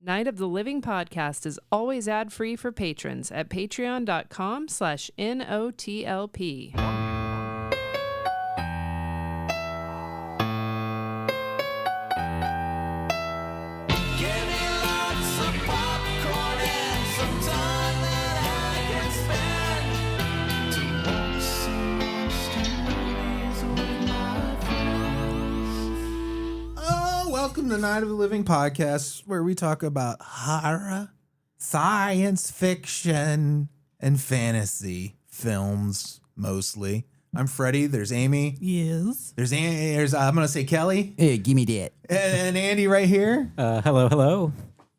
Night of the Living podcast is always ad-free for patrons at patreon.com/NOTLP. Welcome to Night of the Living podcast, where we talk about horror, science fiction, and fantasy films, mostly. I'm Freddy. There's Amy. Yes. There's I'm going to say Kelley. Hey, give me that. And Andy right here. Hello.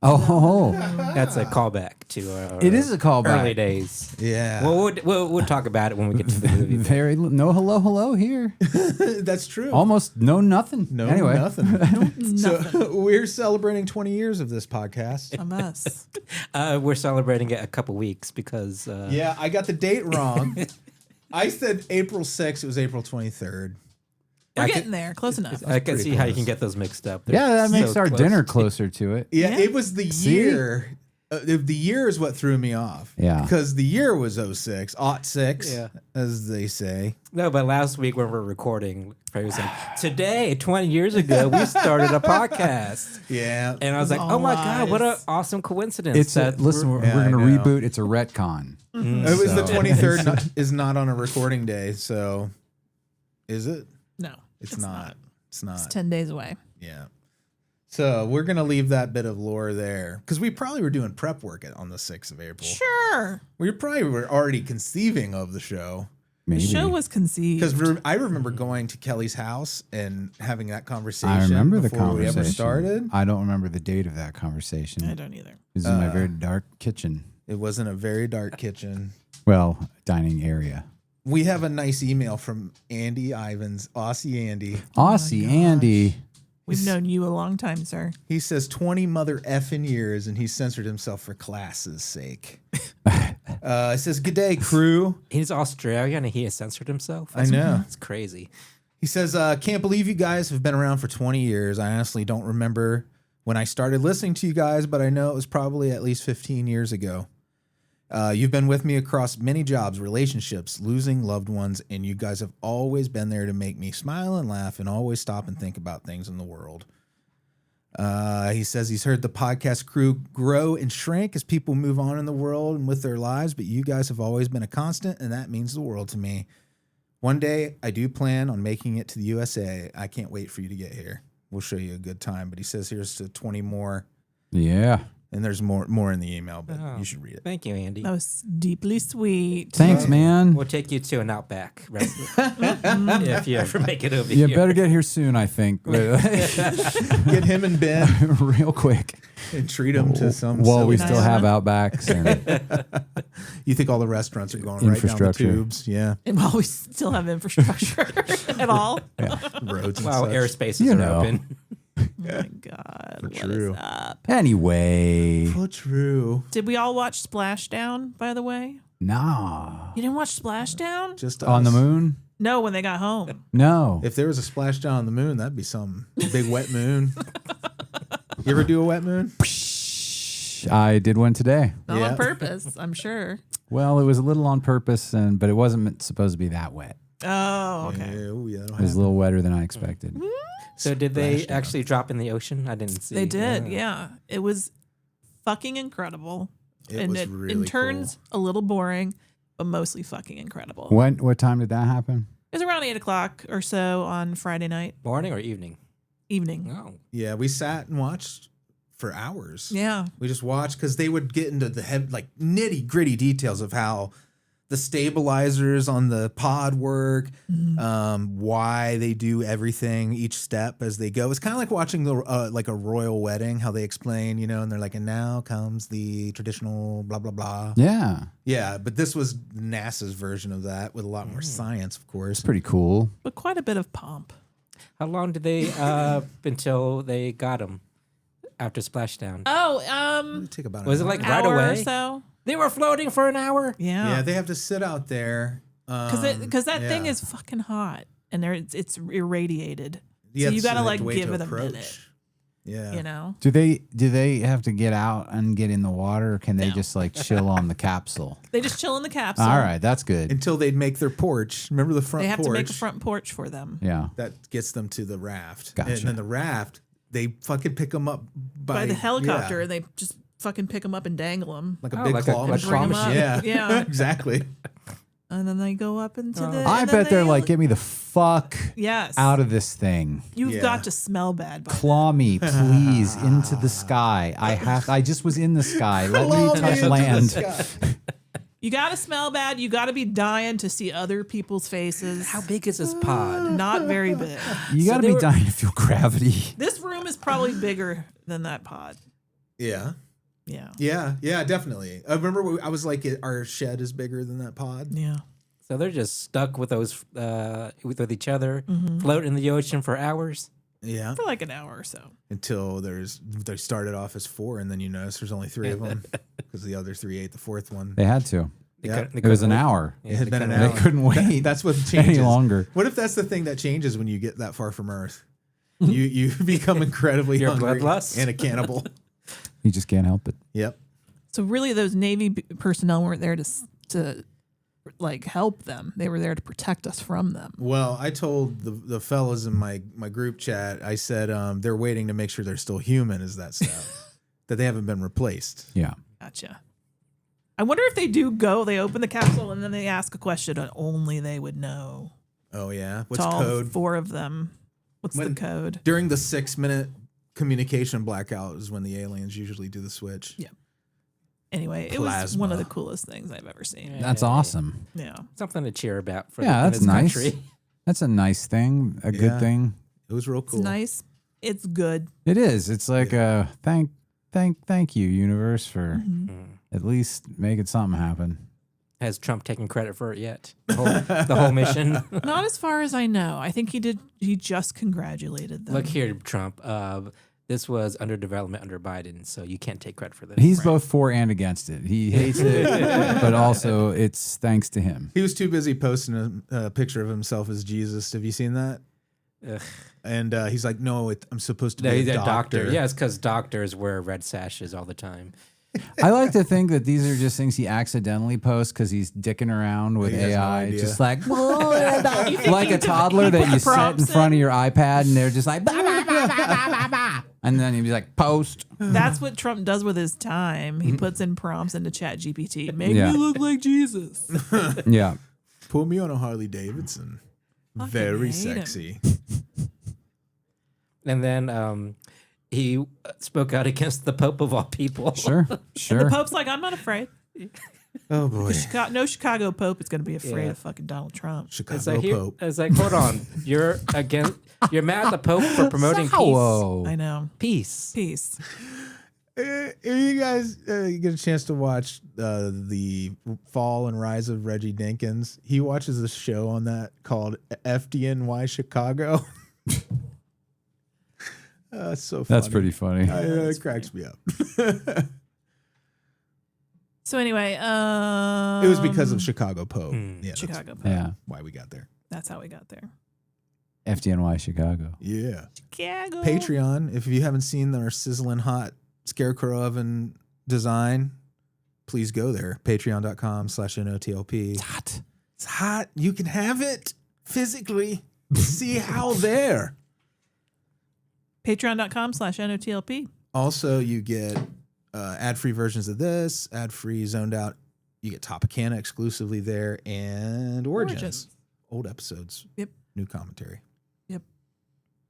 Oh, That's a callback to our it is a callback. early days. Yeah. Well, we'll talk about it when we get to the movie. No hello here. That's true. Almost no nothing. No, anyway. nothing. So we're celebrating 20 years of this podcast. A mess. We're celebrating it a couple weeks because... Yeah, I got the date wrong. I said April 6th. It was April 23rd. We're getting there. Close enough. I can pretty see how you close. can get those mixed up. Yeah, that makes so our close. dinner closer to it. Yeah, Yeah. it was the year. The year is what threw me off. Yeah. Because the year was 06, Yeah. as they say. No, but last week when we were recording, Freddy was like, today, 20 years ago, we started a podcast. Yeah. And I was like, All oh my God, what an lies. awesome coincidence. It's that listen, we're Yeah, going to I know. reboot. It's a retcon. It was the So- 23rd is not on a recording day, so is it? No. It's not. It's not. It's 10 days away. Yeah. So we're going to leave that bit of lore there because we probably were doing prep work on the 6th of April. Sure. We probably were already conceiving of the show. Maybe. The show was conceived. Because I remember going to Kelley's house and having that conversation. I remember the before we conversation. ever started. I don't remember the date of that conversation. I don't either. It was in my very dark kitchen. It wasn't a very dark kitchen. Well, dining area. We have a nice email from Andy Ivins, Aussie Andy. Aussie Andy. We've known you a long time, sir. He says 20 mother effing years, and he censored himself for class's sake. It says, "Good day, crew." He's Australian and he has censored himself. I know. It's crazy. He says, "Can't believe you guys have been around for 20 years. I honestly don't remember when I started listening to you guys, but I know it was probably at least 15 years ago. You've been with me across many jobs, relationships, losing loved ones, and you guys have always been there to make me smile and laugh and always stop and think about things in the world." He says he's heard the podcast crew grow and shrink as people move on in the world and with their lives, but you guys have always been a constant, and that means the world to me. One day, I do plan on making it to the USA. I can't wait for you to get here. We'll show you a good time. But he says here's to 20 more. Yeah. And there's more in the email, but you should read it. Thank you, Andy. That was deeply sweet. Thanks, man. We'll take you to an Outback restaurant if you ever make it over You here. better get here soon, I think. Get him and Ben Real quick. and treat him to some. While we silly- still have Outbacks. And You think all the restaurants are going right down the Infrastructure. tubes? Yeah, And while we still have infrastructure at all. roads. And Wow, such. airspaces You are know. open. Oh my God. What true. is up? anyway. Oh, true. Did we all watch Splashdown, by the way? Nah. You didn't watch Splashdown? Just On the us. moon? No, when they got home. No. If there was a splashdown on the moon, that'd be something. Big wet moon. You ever do a wet moon? I did one today. Not Yeah. on purpose, I'm sure. Well, it was a little on purpose, but it wasn't supposed to be that wet. Oh, okay. Oh, yeah. It was a little wetter than I expected. So did they Splashdown. actually drop in the ocean? I didn't see. They did, yeah. It was fucking incredible. It was really in turns a little boring, but mostly fucking incredible. What time did that happen? It was around 8 o'clock or so on Friday night, Morning or evening? evening. Oh. Yeah, we sat and watched for hours. Yeah. We just watched because they would get into the nitty gritty details of how the stabilizers on the pod work, why they do everything, each step as they go. It's kind of like watching the like a royal wedding, how they explain, and they're like, and now comes the traditional blah blah blah. Yeah. Yeah, but this was NASA's version of that with a lot more science, of course. Pretty cool. But quite a bit of pomp. How long did they until they got him after splashdown? Oh, Take about Was it an like hour. right hour or away? so. They were floating for an hour. Yeah, Yeah. they have to sit out there Because that thing yeah. is fucking hot and it's irradiated. Yeah, so you so got to they have like to wait give to it a approach. minute. Yeah. You know, Do they have to get out and get in the water, or can they just like chill on the capsule? they just chill in the capsule. All right, that's good. Until they'd make their porch. Remember the front They have porch? to make a front porch for them. Yeah. That gets them to the raft. Gotcha. And then the raft, they fucking pick them up By the helicopter, yeah, and they just fucking pick them up and dangle them. like a Oh, big like claw a machine. claw Bring 'em up. Yeah. Yeah. Exactly. And then they go up into the. I and then bet they're they- like, get me the fuck yes, out of this thing. You've Yeah. got to smell bad. By Claw me, please, into the sky. I just was in the sky. Let me touch land. You got to smell bad. You got to be dying to see other people's faces. How big is this pod? Not very big. You got to they be were- dying to feel gravity. This room is probably bigger than that pod. Yeah. Yeah. Yeah, definitely. I remember I was like, our shed is bigger than that pod. Yeah. So they're just stuck with those with each other, Mm-hmm. float in the ocean for hours. Yeah. For like an hour or so. Until they started off as 4, and then you notice there's only 3 of them because the other 3 ate the 4th one. They had to. Yeah. They It was an couldn't wait. hour. It had been an They hour. couldn't wait That's what changes. any longer. What if that's the thing that changes when you get that far from Earth? You become incredibly Your hungry bloodlust? and a cannibal. You just can't help it. Yep. So really, those Navy personnel weren't there to like help them. They were there to protect us from them. Well, I told the fellas in my group chat, I said they're waiting to make sure they're still human as that stuff, that they haven't been replaced. Yeah. Gotcha. I wonder if they do go. They open the capsule and then they ask a question that only they would know. Oh, yeah? What's To all code? 4 of them. What's the code? During the 6-minute communication blackout is when the aliens usually do the switch. Yeah. Anyway, it was Plasma. one of the coolest things I've ever seen. That's awesome. Yeah. Something to cheer about for Yeah, in that's this nice. country. That's a nice thing, a Yeah. good thing. It was real It's cool. nice. It's good. It is. It's like a thank you, universe, for at least making something happen. Has Trump taken credit for it yet? The whole mission. Not as far as I know. I think he did. He just congratulated them. Look here, Trump. This was under development under Biden, so you can't take credit for this. He's both for and against it. He hates it, but also it's thanks to him. He was too busy posting a picture of himself as Jesus. Have you seen that? Ugh. And he's like, no, I'm supposed to No, be he's a doctor. Yeah, it's because doctors wear red sashes all the time. I like to think that these are just things he accidentally posts because he's dicking around with He has no AI, idea. just like like a toddler that you set in prompts front of your iPad, and they're just like, bah, bah, bah, bah, bah, bah. And then he'd be like, post. That's what Trump does with his time. He puts in prompts into Chat GPT. Make Yeah. me look like Jesus. Yeah. Put me on a Harley Davidson. Very hate him. sexy. And then he spoke out against the Pope of all people. Sure. The Sure. Pope's like, I'm not afraid. Oh, boy. No Chicago Pope is going to be afraid Yeah. of fucking Donald Trump. Chicago It's like, Pope. it's like, hold on, you're mad at the Pope for promoting Whoa. I know. peace. Peace. If you guys get a chance to watch the Fall and Rise of Reggie Dinkins, he watches a show on that called FDNY Chicago. It's so funny. That's pretty funny. It cracks me up. So anyway, It was because of Chicago Pope. Yeah, that's Chicago Pope. Yeah. why we got there. That's how we got there. FDNY Chicago. Yeah. Chicago. Patreon, if you haven't seen our sizzling hot scarecrow oven design, please go there. Patreon.com/NOTLP. It's hot. It's hot. You can have it physically. See how there. Patreon.com/NOTLP. Also, you get ad-free versions of this, ad-free Zoned Out. You get Topicana exclusively there, and Origins. Old episodes. Yep. New commentary. Yep.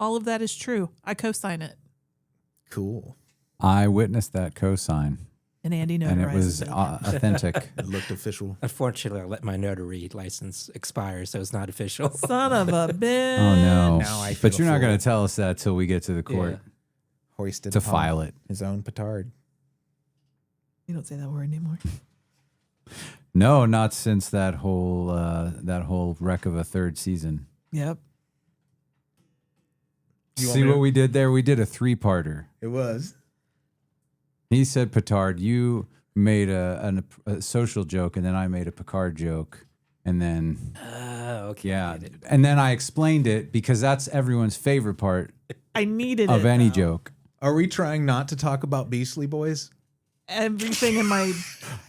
All of that is true. I co-sign it. Cool. I witnessed that cosign, And Andy and it was notarizes it. authentic. It looked official. Unfortunately, I let my notary license expire, so it's not official. Son of a bitch. Oh no! Now I feel But you're not full. going to tell us that till we get to the court Hoisted to upon file it. his own petard. You don't say that word anymore. No, not since that whole wreck of a third season. Yep. You want See me what to- we did there? We did a 3-parter. It was. He said petard. You made a social joke, and then I made a Picard joke, and then Okay. yeah, and then I explained it because that's everyone's favorite part I needed of it, any though. joke. Are we trying not to talk about Beastly Boys? Everything in my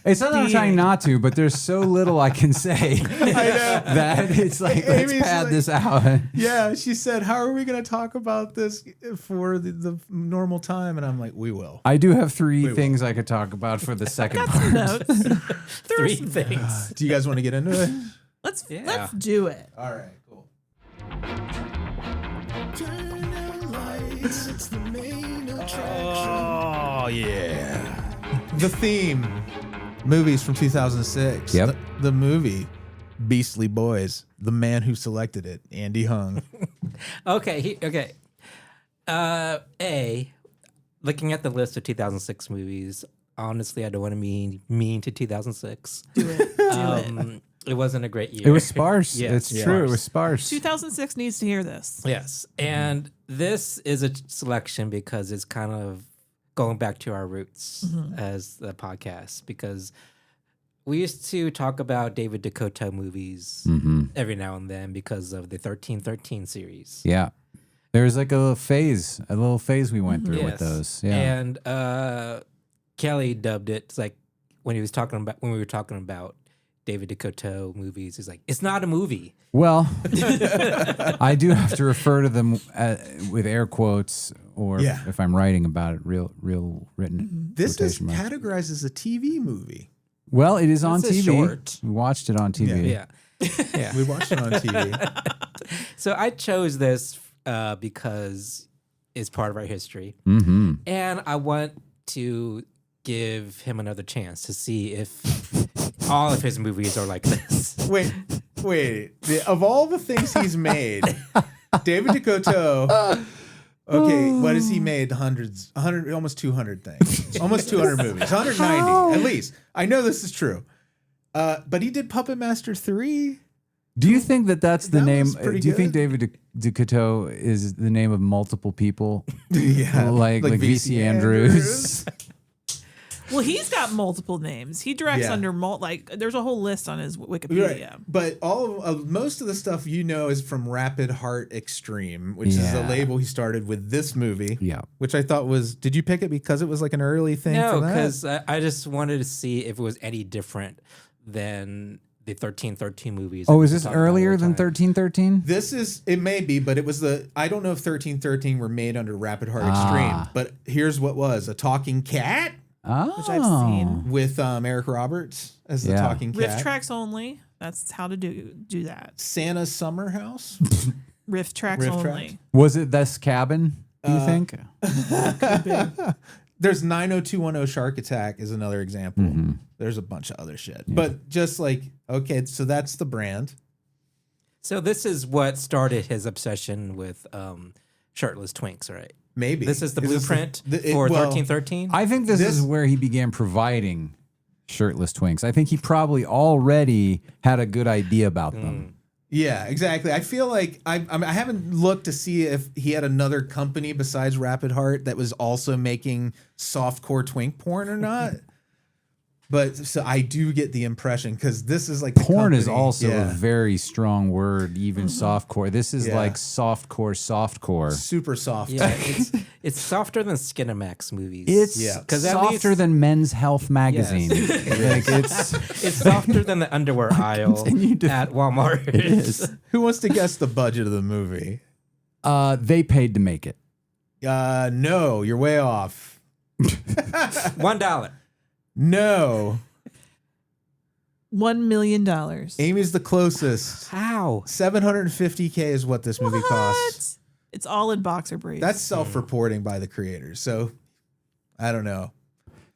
It's not that I'm being. trying not to, but there's so little I can say that it's like, let's Amy's pad like- this out. Yeah, she said, how are we going to talk about this for the normal time? And I'm like, we will. I do have three will. things I could talk about for the second part. notes. Three things. Do you guys want to get into it? Let's Yeah. do it. All right, cool. Oh, yeah. The theme, movies from 2006. Yep. The movie, Beastly Boys. The man who selected it, Andy Hung. Okay. Okay. Looking at the list of 2006 movies, honestly, I don't want to be mean to 2006. Do it. Do it. It wasn't a great year. It was sparse. Yes, It's true. It was sparse. 2006 needs to hear this. Yes. And this is a selection because it's kind of going back to our roots as the podcast, because we used to talk about David Dakota movies every now and then because of the 1313 series. Yeah. There was like a little phase we went through with Yes. those. Yeah. And Kelley dubbed it. It's like when we were talking about David Dakota movies, he's like, it's not a movie. Well, I do have to refer to them with air quotes, or Yeah. if I'm writing about it, real written. This is quotation marks. categorized as a TV movie. Well, it is on This is TV. short. We watched it on TV. Yeah. Yeah. We watched it on TV. So I chose this because it's part of our history. Mm-hmm. And I want to give him another chance to see if all of his movies are like this. Wait. Of all the things he's made, David Dakota. Okay, what has he made? Hundreds, 100, almost 200 things, almost 200 movies, 190 at least. I know this is true, but he did Puppet Master 3. Do you think that that's the That name? was pretty Do you think good. David Dakota is the name of multiple people? Yeah, like VC Andrews. Well, he's got multiple names. He directs Yeah. under there's a whole list on his Wikipedia. Right. But all of most of the stuff you know is from Rapid Heart Extreme, which is the Yeah. label he started with this movie. Yeah. Which I thought was. Did you pick it because it was like an early thing? No, for that? because I just wanted to see if it was any different than the 1313 movies. Oh, that is we this talked about all earlier the than time. 1313? This is, it may be, but it was I don't know if 1313 were made under Rapid Heart Ah. Extreme, but here's what was a talking cat Oh. Which I've seen. with Eric Roberts as the Yeah. talking cat. Riff tracks only. That's how to do that. Santa's Summer House. Riff tracks Riff only. tracks. Was it this cabin, do you think? There's 90210 Shark Attack is another example. Mm-hmm. There's a bunch of other shit. But just like, okay, so that's the brand. So this is what started his obsession with shirtless twinks, right? Maybe. This is the this blueprint it- for well, 1313? I think this is where he began providing shirtless twinks. I think he probably already had a good idea about them. Yeah, exactly. I feel like I haven't looked to see if he had another company besides Rapid Heart that was also making softcore twink porn or not. But so I do get the impression because this is like the Porn is company- also yeah, a very strong word, even softcore. This is Yeah. like softcore. super soft. Yeah, it's softer than Skinamax movies. It's Yeah. 'Cause at softer least- than Men's Health magazine. Like it's It's softer than the underwear aisle at Walmart. It is. Who wants to guess the budget of the movie? they paid to make it. No, you're way off. $1. No, $1 million. Amy's the closest. How? $750K is what this movie costs. It's all in boxer briefs. That's self-reporting by the creators. So I don't know.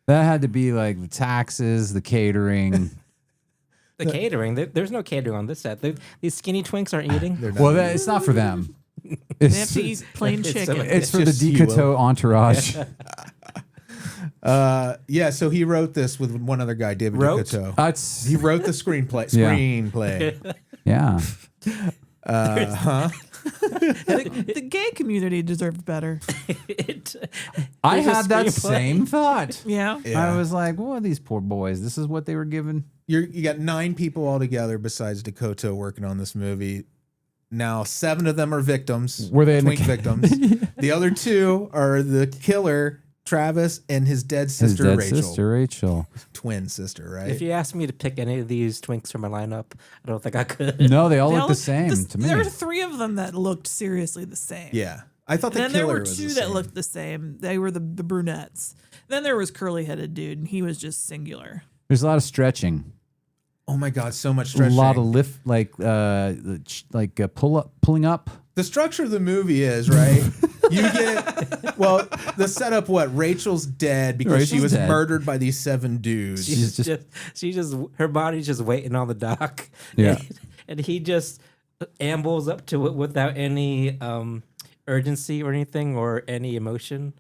That had to be like the taxes, the catering. The catering. There's no catering on this set. These skinny twinks aren't eating. They're not. Well, it's not for them. they have to eat plain It's chicken. so- It's for the just you, Decoteau entourage. Yeah, so he wrote this with one other guy, David Wrote? Dakota. That's He wrote the screenplay. Yeah. yeah. The gay community deserved better. I There's a had that screenplay. same thought. Yeah. Yeah. I was like, "What are these poor boys? This is what they were given." You got 9 people altogether besides Dakota working on this movie. Now 7 of them are victims. Were they in the twink ca- victims? The other two are the killer, Travis, and his dead sister, His dead Rachel. sister, Rachel. Twin sister, right? If you asked me to pick any of these twinks from my lineup, I don't think I could. No, they all They look all the look- same this- to me. There were 3 of them that looked seriously the same. Yeah. I thought And the then there killer were was 2 the that same. looked the same. They were the brunettes. Then there was curly-headed dude, and he was just singular. There's a lot of stretching. Oh my God, so much A stretching. lot of lift, pulling up. The structure of the movie is, right? You get, well, the setup, what? Rachel's dead because she Rachel's was dead. murdered by these 7 dudes. She's just her body's just waiting on the dock. Yeah. And he just ambles up to it without any urgency or anything or any emotion.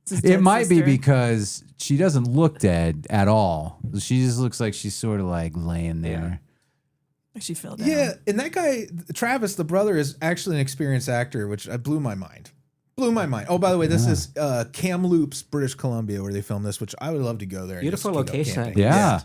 It's his It dead might be sister. because she doesn't look dead at all. She just looks like she's sort of like laying there. She fell down. Yeah, and that guy, Travis, the brother, is actually an experienced actor, which blew my mind. Blew my mind. Oh, by the way, this is Kamloops, British Columbia, where they filmed this, which I would love to go there. and Beautiful just go location. camping. Yeah.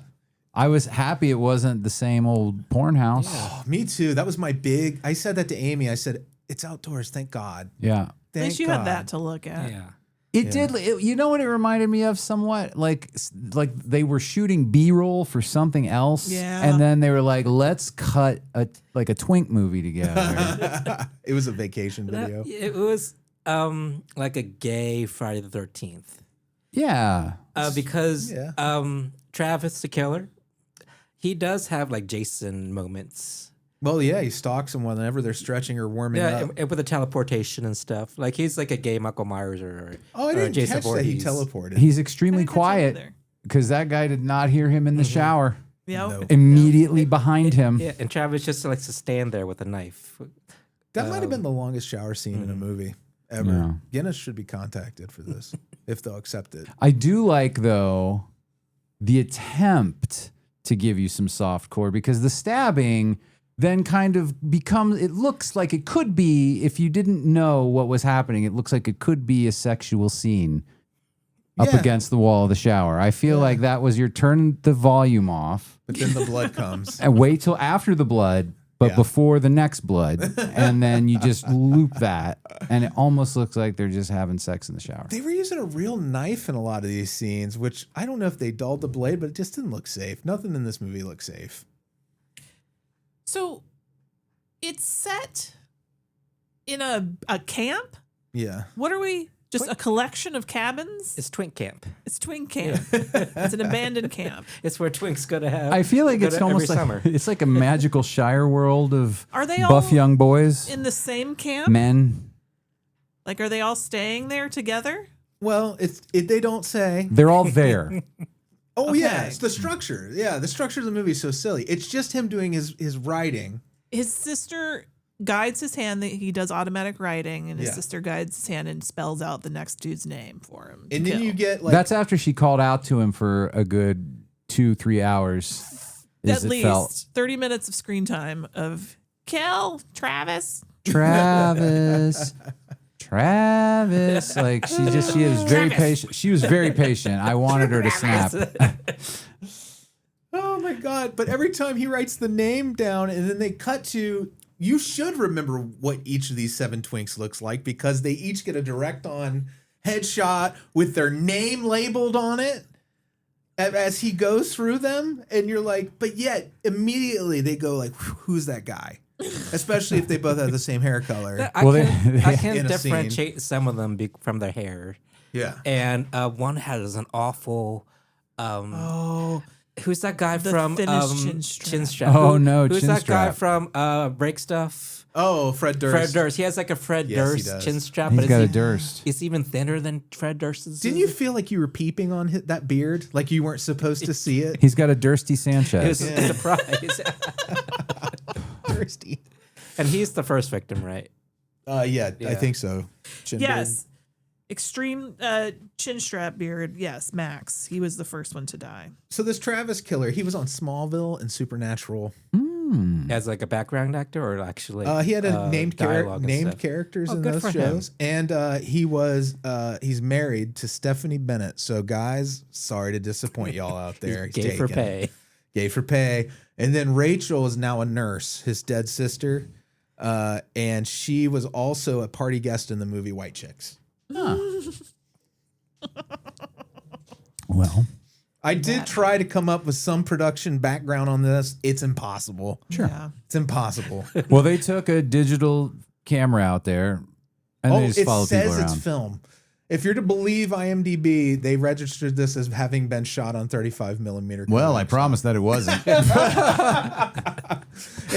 I was happy it wasn't the same old porn house. Oh, me too. That was my big. I said that to Amy. I said, it's outdoors. Thank God. Yeah. At Thank least you God. had that to look at. Yeah. It did. You know what it reminded me of somewhat? Like they were shooting B-roll for something else. Yeah. And then they were like, let's cut a twink movie together. It was a vacation video. It was like a gay Friday the 13th. Yeah. Because Yeah. Travis the killer, he does have like Jason moments. Well, yeah, he stalks them whenever they're stretching or warming Yeah, up. and with the teleportation and stuff. Like he's like a gay Michael Myers or Oh, I or didn't Jason catch that he Voorhees. teleported. He's I extremely didn't catch that quiet either. because that guy did not hear him in the shower. Yeah. No. Immediately behind him. Yeah, and Travis just likes to stand there with a knife. That might have been the longest shower scene in a movie ever. Yeah. Guinness should be contacted for this if they'll accept it. I do like, though, the attempt to give you some soft core because the stabbing then kind of becomes, it looks like it could be, if you didn't know what was happening, it looks like it could be a sexual scene up Yeah. against the wall of the shower. I feel like that was your turn the volume off But then the blood comes. and wait till after the blood, but Yeah. before the next blood. And then you just loop that. And it almost looks like they're just having sex in the shower. They were using a real knife in a lot of these scenes, which I don't know if they dulled the blade, but it just didn't look safe. Nothing in this movie looked safe. So it's set in a camp? Yeah. What are we? Just a collection of cabins? It's Twink Camp. It's twin camp. It's an abandoned camp. It's where Twinks go to have. I feel like go it's to almost every like summer. it's like a magical Shire world of Are they buff all young boys, in the same camp? men. Like, are they all staying there together? Well, they don't say. They're all there. Oh, Okay. yeah. It's the structure. Yeah. The structure of the movie is so silly. It's just him doing his writing. His sister guides his hand. He does automatic writing, and his Yeah. sister guides his hand and spells out the next dude's name for him. to And then kill. you get like. That's after she called out to him for a good 2-3 hours. at least 30 minutes of screen time of kill Travis. Travis. Like she was very patient. She was very patient. I wanted her to snap. Oh my God. But every time he writes the name down and then they cut to, you should remember what each of these 7 twinks looks like because they each get a direct on headshot with their name labeled on it as he goes through them. And you're like, but yet immediately they go like, who's that guy? Especially if they both have the same hair color. I Well, can, I in can a differentiate some of them from their hair. Yeah. And one has an awful. Oh, Who's that guy The from thinnest chin strap. Oh, no, Who's chin that guy strap. from Break Stuff? Oh, Fred Durst. Fred Durst. He has like a Fred Yes, he Durst does. chin strap, He's but got a it's, Durst. it's even thinner than Fred Durst's. Didn't you feel like you were peeping on that beard? Like you weren't supposed to see it? He's got a Dursty It Sanchez. was a surprise. Thirsty. And he's the first victim, right? Yeah, I Yeah. think so. Chin yes. Extreme chin strap beard. Yes, Max. He was the first one to die. So this Travis killer, he was on Smallville and Supernatural. As like a background actor, or actually, He had a named dialogue and stuff? characters Oh, in good those for him. shows, and he's married to Stephanie Bennett. So guys, sorry to disappoint y'all out there. He's Gay for taken. pay. Gay for pay. And then Rachel is now a nurse, his dead sister. And she was also a party guest in the movie White Chicks. Well, I did try to come up with some production background on this. It's impossible. sure. Yeah. It's impossible. Well, they took a digital camera out there and they just it followed people says around. it's film. If you're to believe IMDb, they registered this as having been shot on 35 millimeter. Well, I Kodak. promise that it wasn't. And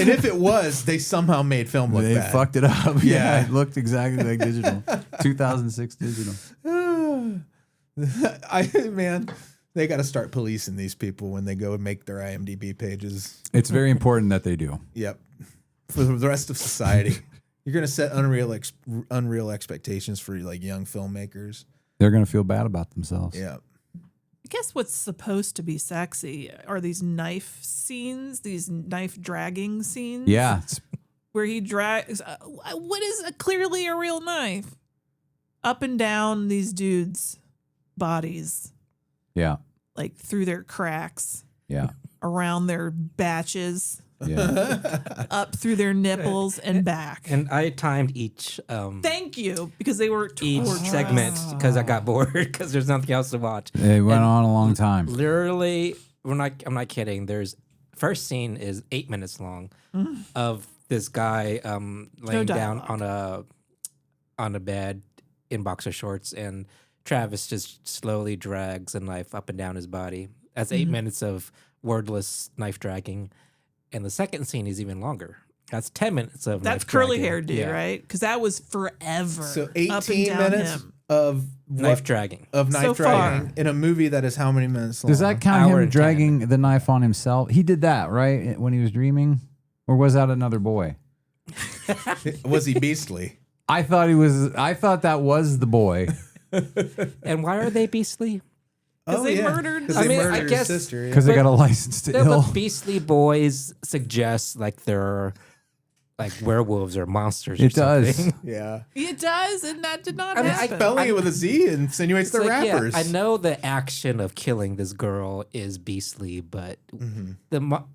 if it was, they somehow made film look They bad. fucked it up. Yeah. Yeah, it looked exactly like digital. 2006 digital. Man, they got to start policing these people when they go and make their IMDb pages. It's very important that they do. Yep. For the rest of society. You're going to set unreal expectations for like young filmmakers. They're going to feel bad about themselves. Yeah. I guess what's supposed to be sexy are these knife scenes, these knife dragging scenes. Yeah. Where he drags what is clearly a real knife up and down these dudes' bodies, Yeah. like through their cracks, Yeah. around their batches, Yeah. up through their nipples and back. And I timed each Thank you, because they were each torturous. segment because I got bored because there's nothing else to watch. They went And on a long time. Literally, I'm not kidding. There's first scene is 8 minutes long of this guy laying down dialogue. on a bed in boxer shorts, and Travis just slowly drags a knife up and down his body. That's 8 minutes of wordless knife dragging. And the second scene is even longer. That's 10 minutes of That's knife curly dragging. haired dude, Yeah. right? Because that was forever. So up and 18 down minutes him. of Knife dragging. So dragging far. in a movie that is how many minutes long? Does that count Hour him and 10. dragging the knife on himself? He did that, right? When he was dreaming? Or was that another boy? Was he beastly? I thought that was the boy. And why are they beastly? they murdered- Because I they mean, I murdered guess- his sister. Because they got a license to No, ill. but beastly boys suggest like they're like werewolves or monsters. Or It does. something. Yeah. It does, and that did not I mean, happen. Spelling with a Z insinuates It's they're like, yeah, rappers. I know the action of killing this girl is beastly, but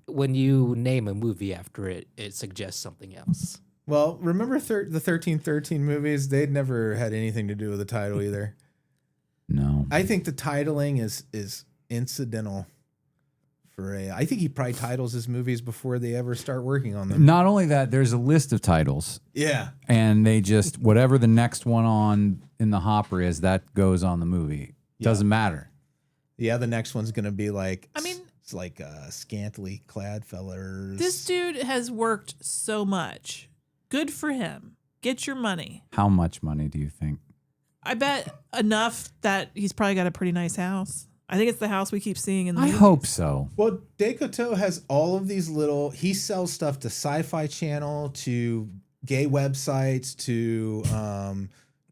when you name a movie after it, it suggests something else. Well, remember the 1313 movies? They'd never had anything to do with the title either. No. I think the titling is incidental for I think he probably titles his movies before they ever start working on them. Not only that, there's a list of titles, Yeah. and they just, whatever the next one on in the hopper is, that goes on the movie. Doesn't matter. Yeah, the next one's going to be like, I mean- it's like scantily clad fellers. This dude has worked so much. Good for him. Get your money. How much money do you think? I bet enough that he's probably got a pretty nice house. I think it's the house we keep seeing in the I movies. hope so. Well, Decoto has all of these little. He sells stuff to Sci-Fi Channel, to gay websites,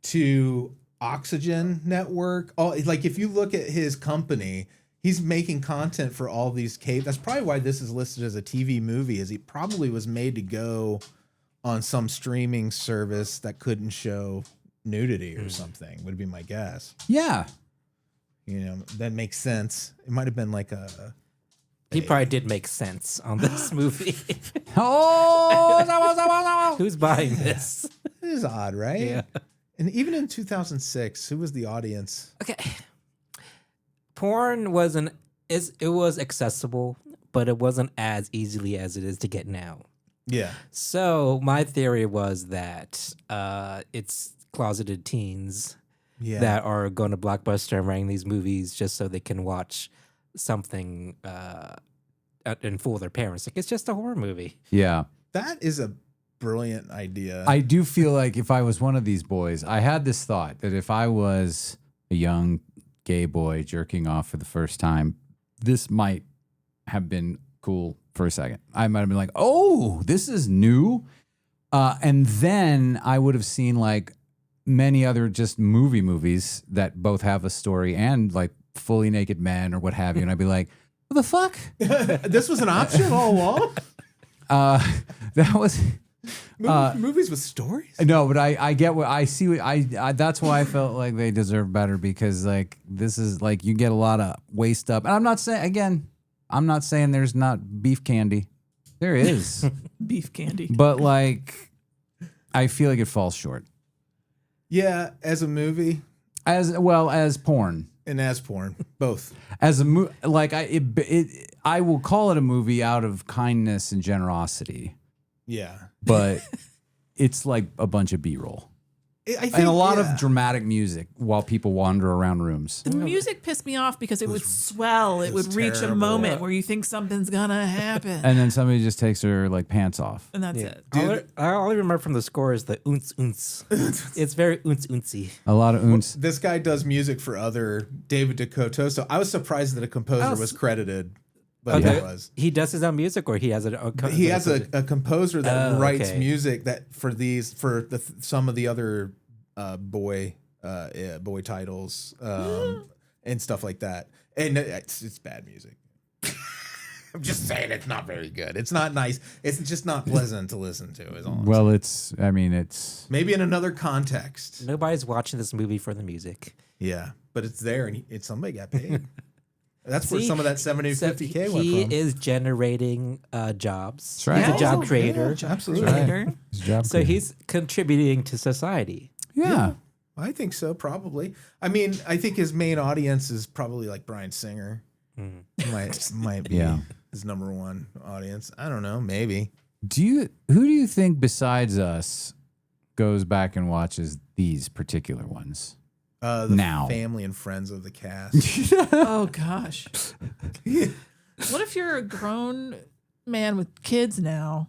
to Oxygen Network. All like if you look at his company, he's making content for all these cable. That's probably why this is listed as a TV movie. Is he probably was made to go on some streaming service that couldn't show nudity or something. Would be my guess. Yeah. You know, that makes sense. It might have been like a. He probably did make sense on this movie. Oh, Who's buying this? It is odd, right? Yeah. And even in 2006, who was the audience? Okay. Porn wasn't it was accessible, but it wasn't as easily as it is to get now. Yeah. So my theory was that it's closeted teens Yeah. that are going to Blockbuster and renting these movies just so they can watch something and fool their parents. Like, it's just a horror movie. yeah. That is a brilliant idea. I do feel like if I was one of these boys, I had this thought that if I was a young gay boy jerking off for the first time, this might have been cool for a second. I might have been like, oh, this is new. And then I would have seen like many other just movies that both have a story and like fully naked men or what have you. And I'd be like, what the fuck? This was an option all along? That was... Movies with stories? No, but I get what I see. What I that's why I felt like they deserve better, because like this is like you get a lot of waist up, and I'm not saying there's not beef candy, there is, Beef candy. but like I feel like it falls short. Yeah, as a movie As well as porn. and as porn, both. As a I will call it a movie out of kindness and generosity, Yeah. but it's like a bunch of B-roll. I think, And a lot yeah. of dramatic music while people wander around rooms. The music pissed me off because it would swell. It would reach a terrible. moment where you think something's gonna happen, And then somebody just takes their like pants off. and that's it. All I remember from the score is the oonce oonce. It's very oonce ooncy. A lot of oons. This guy does music for other David Dakota, so I was surprised that a composer was credited, but he was. He does his own music, or he has He has a composer that writes okay. music that for some of the other boy titles and stuff like that, and it's bad music. I'm just saying it's not very good. It's not nice. It's just not pleasant to listen to. Is all. I'm Well, saying. it's Maybe in another context. Nobody's watching this movie for the music. Yeah, but it's there, and somebody got paid. That's where See, some of that 70-50K went He from. is generating jobs. That's right. He's a Yeah. job creator. Yeah, absolutely. Later. his job. So he's contributing to society. yeah. I think so, probably. I mean, I think his main audience is probably like Bryan Singer. Might be Yeah. his number one audience. I don't know, maybe. Who do you think besides us goes back and watches these particular ones? The Now. family and friends of the cast. Oh gosh. What if you're a grown man with kids now?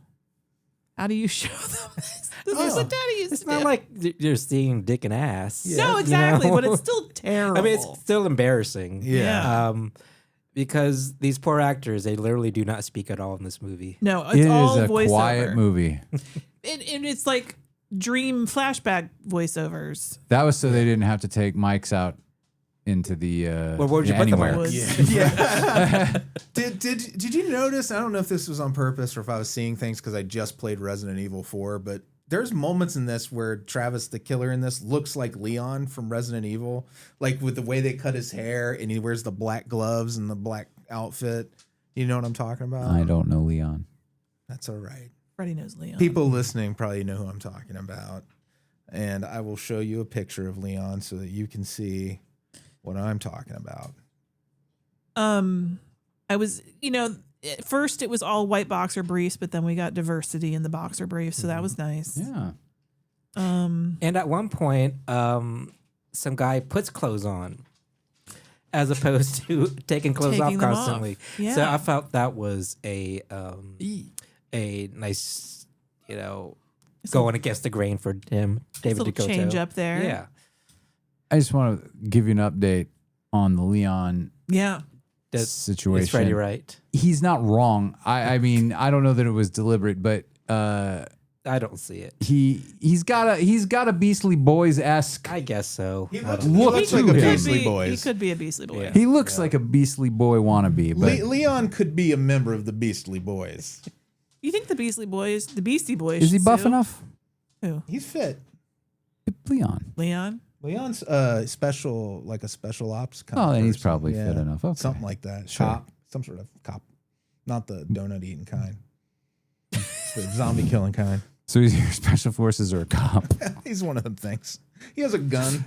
How do you show them this? This is what Daddy used It's to not do. like you're seeing dick and ass. No, exactly, You know? but it's still terrible. I mean, it's still embarrassing. Yeah. Because these poor actors, they literally do not speak at all in this movie. no, it's It is all a voiceover. quiet movie. And it's like dream flashback voiceovers. That was so they didn't have to take mics out into the Well, where would you put them anywhere. at? Yeah. Did you notice? I don't know if this was on purpose or if I was seeing things because I just played Resident Evil 4, but there's moments in this where Travis, the killer in this, looks like Leon from Resident Evil, like with the way they cut his hair and he wears the black gloves and the black outfit. You know what I'm talking about? I don't know Leon. That's all right. Freddie knows Leon. People listening probably know who I'm talking about. And I will show you a picture of Leon so that you can see what I'm talking about. I was, at first it was all white boxer briefs, but then we got diversity in the boxer briefs, so that was nice. Yeah. And at one point, some guy puts clothes on as opposed to taking clothes Taking off them constantly. off. Yeah. So I felt that was a nice, going against the grain for him, David little Dakota. change up there. Yeah. I just want to give you an update on the Leon Yeah. situation. Is Freddy right? He's not wrong. I mean, I don't know that it was deliberate, but I don't see it. he's got a Beastly Boys-esque. I guess so. He I looks, don't he know. looks to like a him. Beastly He Boys. could be a Beastly Boy. Yeah. He looks like a Beastly Boy wannabe, but Leon could be a member of the Beastly Boys. You think the Beastly Boys, the Beastie Boys, is he should buff sue? enough? Who? He's fit. Leon. Leon? Leon's special ops. Kind Oh, of then he's person. probably fit enough. Okay. Something like that. Sure. Cop. Some sort of cop. Not the donut eating kind. The zombie killing kind. So he's your special forces or a cop? He's one of them things. He has a gun.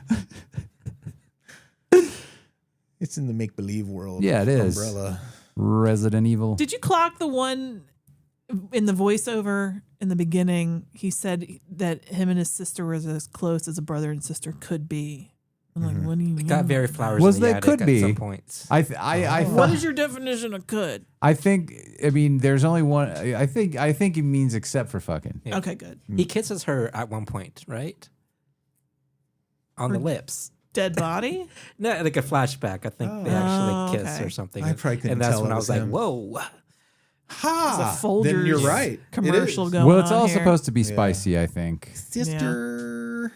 It's in the make believe world. Yeah, it is. Umbrella. Resident Evil. Did you clock the one in the voiceover in the beginning? He said that him and his sister were as close as a brother and sister could be. I'm like, what do you mean? Got very flowers Was in the they attic could at be. some points. I What thought, is your definition of could? I think. I mean, there's only one. I think it means except for fucking. Yeah. Okay, good. He kisses her at one point, right? On the lips. Dead body? No, like a flashback. I think they Oh, actually kiss okay. or something. I probably couldn't and that's tell when it I was was like, him. whoa. Ha! It's a Folgers Then you're right. It commercial is. going Well, it's on all here. supposed to be spicy. I think. Sister.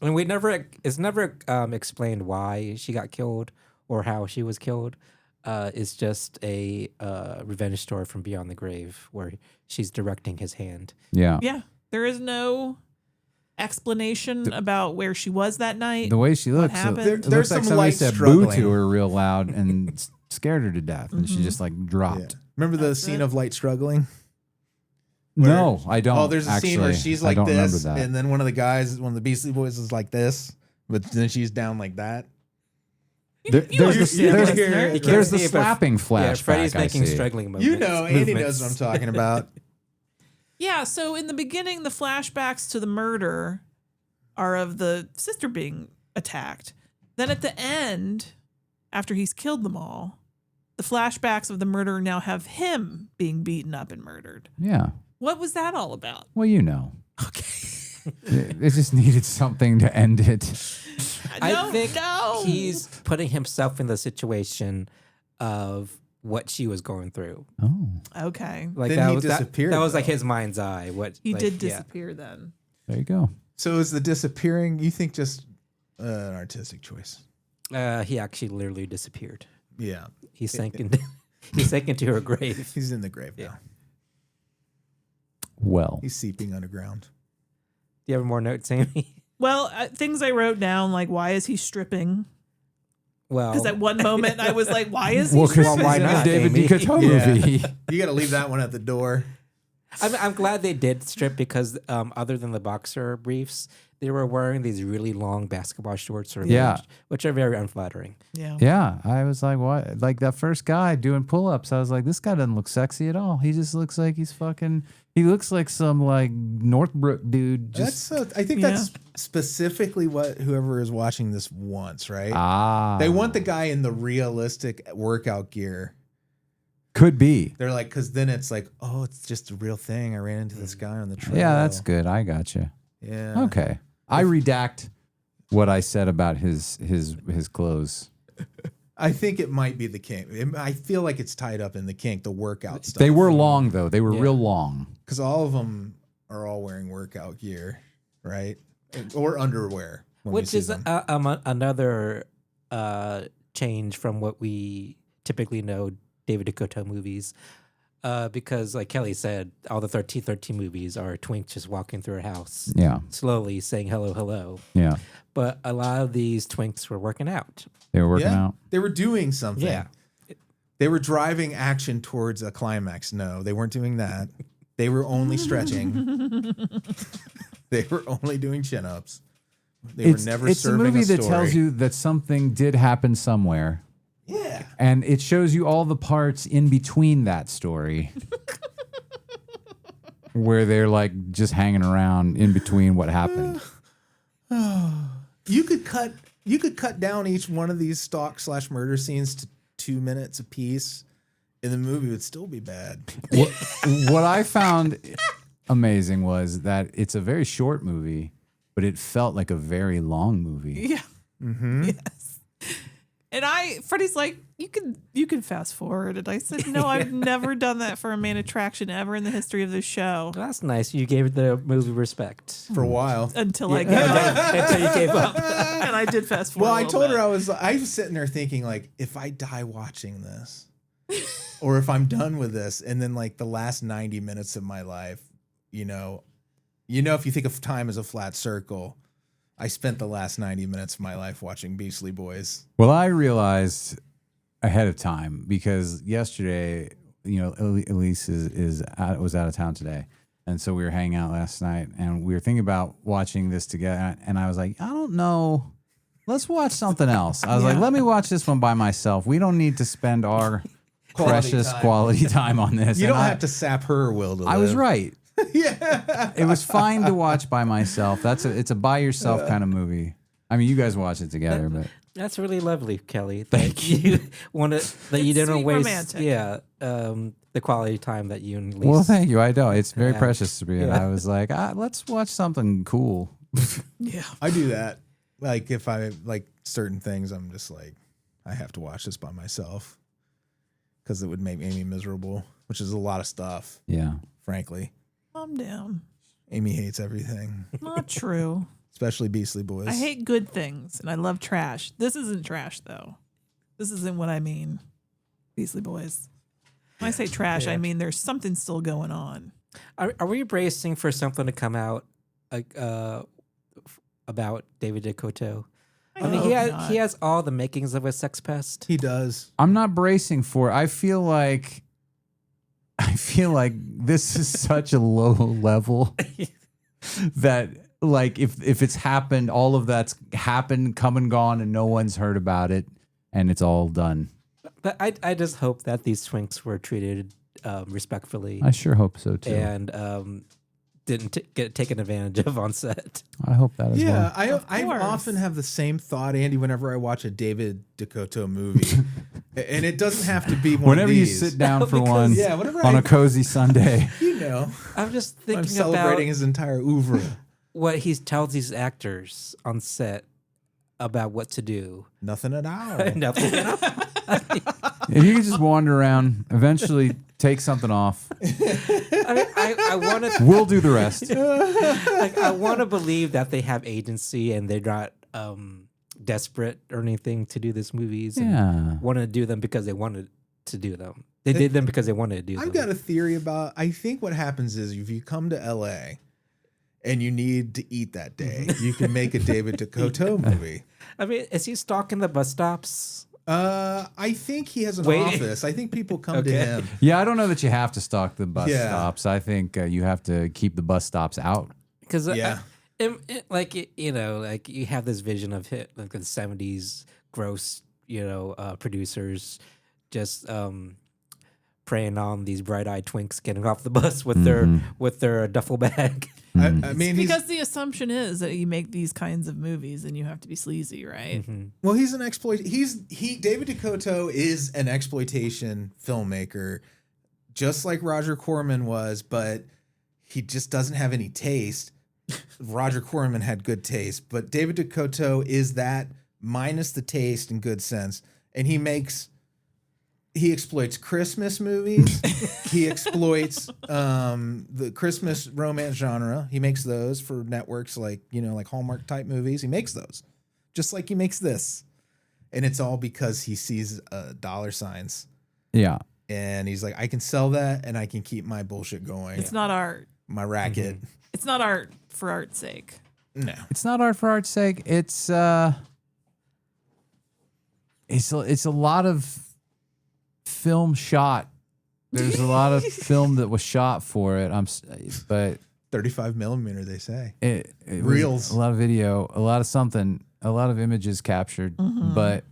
And it's never explained why she got killed or how she was killed. It's just a revenge story from Beyond the Grave where she's directing his hand. Yeah. Yeah. There is no explanation about where she was that night. The way she looks, happened? it There's looks like some somebody light said struggling. boo to her real loud and scared her to death, and she just like dropped. Yeah. Remember the scene of light struggling? No, I don't. Oh, there's a scene where actually. she's I like don't remember this, that. and then one of the Beastie Boys is like this, but then she's down like that. There's the see it, but- slapping flashback. Yeah, Freddy's I making see. struggling movements. You know, Andy movements. knows what I'm talking about. Yeah, so in the beginning, the flashbacks to the murder are of the sister being attacked. Then at the end, after he's killed them all, the flashbacks of the murder now have him being beaten up and murdered. Yeah. What was that all about? Well, you know. Okay. It just needed something to end it. I think he's putting himself in the situation of what she was going through. Oh, Okay. Like Then that he was disappeared, that was like though. his mind's eye. What He like, did yeah. disappear then. there you go. So is the disappearing, you think, just an artistic choice? He actually literally disappeared. Yeah. He sank into he sank into her grave. He's in the grave now. Well, He's seeping underground. Do you have more notes, Amy? Well, things I wrote down, like, why is he stripping? Well, Because at one moment I was like, why is he well, because stripping? why it's not, a David Amy? DeCoteau Yeah. movie. You got to leave that one at the door. I'm glad they did strip because other than the boxer briefs, they were wearing these really long basketball shorts, or Yeah. which are very unflattering. Yeah. Yeah, I was like, what? Like that first guy doing pull-ups. I was like, this guy doesn't look sexy at all. He just looks like he's fucking. He looks like some like Northbrook dude. Just I think that's specifically what whoever is watching this wants, right? They want the guy in the realistic workout gear. could be. They're like, because then it's like, oh, it's just a real thing. I ran into this guy on the trail. Yeah, that's good. I got you. Yeah. Okay, I redact what I said about his clothes. I think it might be the kink. I feel like it's tied up in the kink, the workout stuff. They were long though. They were Yeah. real long. Because all of them are all wearing workout gear, right? Or underwear. when we Which see is them. another change from what we typically know David DeCoteau movies. Because like Kelley said, all the 13 movies are twinks just walking through a house, Yeah, slowly saying hello, hello. yeah. But a lot of these twinks were working out. They were working Yeah. out. They were doing something. Yeah. They were driving action towards a climax. No, they weren't doing that. They were only stretching. They were only doing chin-ups. They were never it's a serving movie a that story. tells you that something did happen somewhere. Yeah. And it shows you all the parts in between that story where they're like just hanging around in between what happened. You could cut down each one of these stalk/murder scenes to 2 minutes apiece, and the movie would still be bad. What I found amazing was that it's a very short movie, but it felt like a very long movie. Yeah. Mm-hmm. Yes. And Freddie's like, you can fast forward. And I said, no, I've never done that for a main attraction ever in the history of this show. Well, that's nice. You gave the movie respect. For a while. Until I Yeah, gave up. until you gave up. And I did fast forward. Well, I a little told her bit. I was sitting there thinking, like, if I die watching this, or if I'm done with this, and then like the last 90 minutes of my life, you know, if you think of time as a flat circle, I spent the last 90 minutes of my life watching Beastly Boys. Well, I realized ahead of time because yesterday, you know, Elise was out of town today. And so we were hanging out last night and we were thinking about watching this together. And I was like, I don't know. Let's watch something else. I was like, let me watch this one by myself. We don't need to spend our precious quality time on this. You And don't have to sap her will to live. I was right. Yeah. It was fine to watch by myself. It's a by yourself kind of movie. I mean, you guys watch it together, but That's really lovely, Kelley. Thank you. That you didn't sweet waste. romantic. Yeah, the quality time that you and Lisa. well, thank you. I know it's very Yeah. precious to me. And Yeah. I was like, let's watch something cool. Yeah. I do that. Like if I like certain things, I'm just like, I have to watch this by myself because it would make Amy miserable, which is a lot of stuff, Yeah. frankly. Calm down. Amy hates everything, Not true. especially Beastly Boys. I hate good things and I love trash. This isn't trash though. This isn't what I mean. Beastly Boys. When I say trash, I mean there's something still going on. Are we bracing for something to come out about David DeCoteau? I mean, hope not. he has all the makings of a sex pest. He does. I'm not bracing for it. I feel like feel like this is such a low level that like if it's happened, all of that's happened, come and gone, and no one's heard about it, and it's all done. But I just hope that these twinks were treated respectfully I sure hope so too. and didn't get taken advantage of on set. I hope that as Yeah, well. I course. often have the same thought, Andy, whenever I watch a David Dakota movie. And it doesn't have to be one Whenever of you these. sit down for Because- one Yeah, whenever on I- a cozy Sunday. You know, I'm just I'm thinking celebrating about his entire oeuvre. what he tells these actors on set about what to do. Nothing at all. Nothing. If you could just wander around, eventually take something off, I mean, I want to we'll do the rest. like I want to believe that they have agency and they're not desperate or anything to do these movies. Yeah. And want to do them because they wanted to do them. They did them because they wanted to do them. I've got a theory about. I think what happens is if you come to LA and you need to eat that day, you can make a David Dakota movie. I mean, is he stalking the bus stops? I think he has an Wait. office. I think people come to Okay. him. Yeah, I don't know that you have to stalk the bus Yeah. stops. I think you have to keep the bus stops out. Because Yeah. like you know, like you have this vision of hit like the '70s gross, producers just preying on these bright-eyed twinks getting off the bus with their duffel bag. I mean, Because the assumption is that you make these kinds of movies and you have to be sleazy, right? he's an exploit. David Dakota is an exploitation filmmaker, just like Roger Corman was, but he just doesn't have any taste. Roger Corman had good taste, but David Dakota is that minus the taste and good sense, and he exploits Christmas movies. He exploits the Christmas romance genre. He makes those for networks like Hallmark type movies. He makes those, just like he makes this, and it's all because he sees dollar signs, Yeah. and he's like, I can sell that, and I can keep my bullshit going. It's not art. My racket. It's not art for art's sake. No, It's not art for art's sake. It's a lot of film shot. There's a lot of film that was shot for it. But 35 millimeter. They say. it Reels. was a lot of video, a lot of something, a lot of images captured. But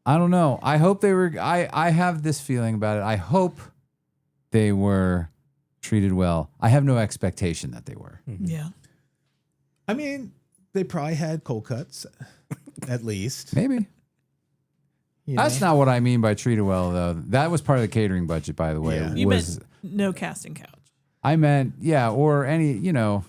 I don't know. I hope they were. I have this feeling about it. I hope they were treated well. I have no expectation that they were. Yeah. I mean, they probably had cold cuts, at least. Maybe. You That's know? not what I mean by treated well, though. That was part of the catering budget, by the way. Yeah. You Was meant no casting couch. I meant, yeah, or any, Yeah.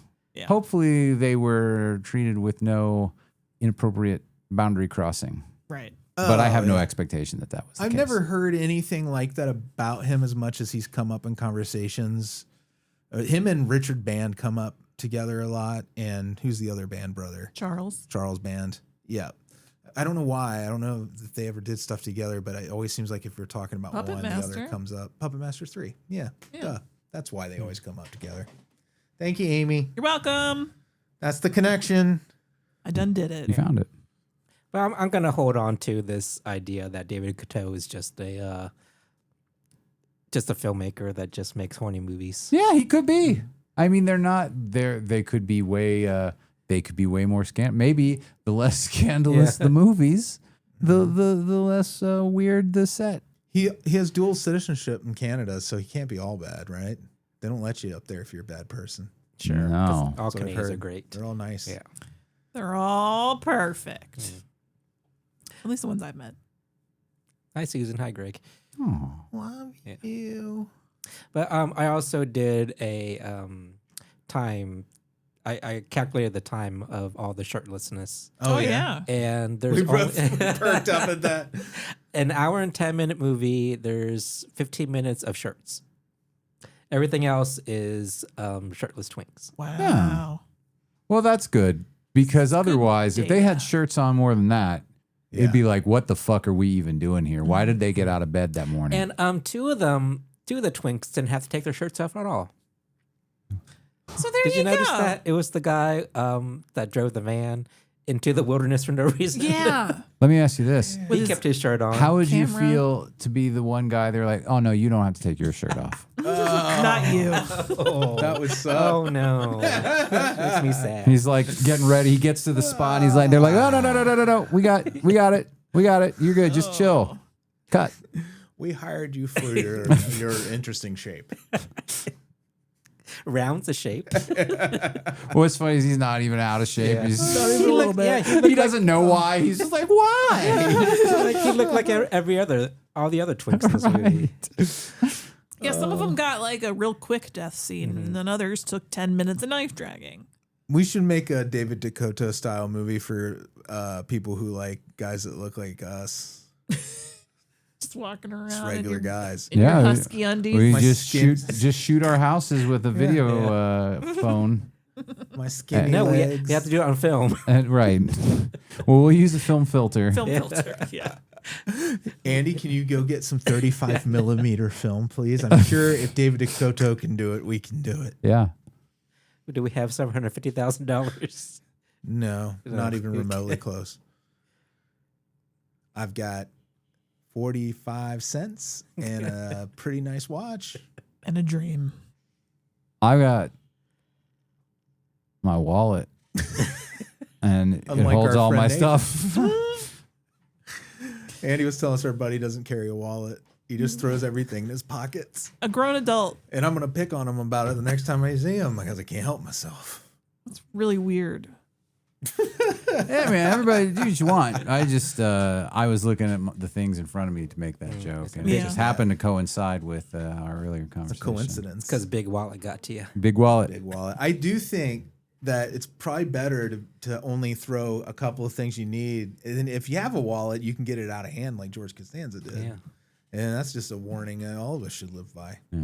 hopefully they were treated with no inappropriate boundary crossing. Right. But I have no yeah. expectation that was the I've case. never heard anything like that about him as much as he's come up in conversations. Him and Richard Band come up together a lot. And who's the other band brother? Charles. Charles Band. Yeah. I don't know why. I don't know if they ever did stuff together, but it always seems like if you're talking about Puppet one, the Master. other comes up. Puppet Master 3. Yeah. Yeah. Duh. That's why they always come up together. Thank you, Amy. You're welcome. That's the connection. I done did it. You found it. But I'm gonna hold on to this idea that David Coteau is just a filmmaker that just makes horny movies. Yeah, he could be. I mean, they're not there. They could be way. They could be way more Maybe the less scandalous the movies, the less weird the set. He has dual citizenship in Canada, so he can't be all bad, right? They don't let you up there if you're a bad person. Sure. No. 'Cause all That's what I've Canadians are heard. great. They're all nice. Yeah. They're all perfect. At least the ones I've met. Hi, Susan. Hi, Greg. Oh. Love Yeah. you. But I also did a time. I calculated the time of all the shirtlessness, Oh, yeah. and there's We both only perked up at that. an hour and 10-minute movie. There's 15 minutes of shirts. Everything else is shirtless twinks. Wow. Well, that's good because otherwise, if they had data. shirts on more than that, Yeah. it'd be like, what the fuck are we even doing here? Why did they get out of bed that morning? And two of the twinks didn't have to take their shirts off at all. So there Did you go. notice that it was the guy that drove the van into the wilderness for no reason? Yeah. Let me ask you this. With He his kept his shirt on. How would you camera. feel to be the one guy they're like, oh no, you don't have to take your shirt off? Not you. That would suck. Oh no, makes me sad. He's like getting ready. He gets to the spot. He's like, they're like, oh no. We got it. You're good. Just chill. Cut. We hired you for your interesting shape. Round's a shape. What's funny is he's not even out of shape. Yeah. He's Not even a little bit. he doesn't know why. He's just like, why? He looked like all the other twinks in this movie. Yeah, some of them got like a real quick death scene, and then others took 10 minutes of knife dragging. We should make a David Dakota style movie for people who like guys that look like us. Just walking around. Just regular guys. In your Yeah, husky undies. We My just skin- shoot our houses with a video phone. My skinny No, we legs. have to do it on film. Right. Well, we'll use a film filter. Film filter. Yeah. Andy, can you go get some 35 millimeter film, please? I'm sure if David Dakota can do it, we can do it. Yeah. Do we have $750,000? No, not even remotely close. I've got 45 cents and a pretty nice watch. And a dream. I got my wallet, and it Unlike holds our all my friend stuff. Andy was telling us our buddy doesn't carry a wallet. He just throws everything in his pockets. A grown adult. And I'm going to pick on him about it the next time I see him because I can't help myself. It's really weird. Yeah, man. Everybody do what you want. I just I was looking at the things in front of me to make that joke, and it Yeah. just happened to coincide with our earlier It's a conversation. coincidence. Because Big Wallet got to you. Big wallet. Big wallet. I do think that it's probably better to only throw a couple of things you need. And then if you have a wallet, you can get it out of hand like George Costanza did. Yeah. And that's just a warning that all of us should live by. Yeah.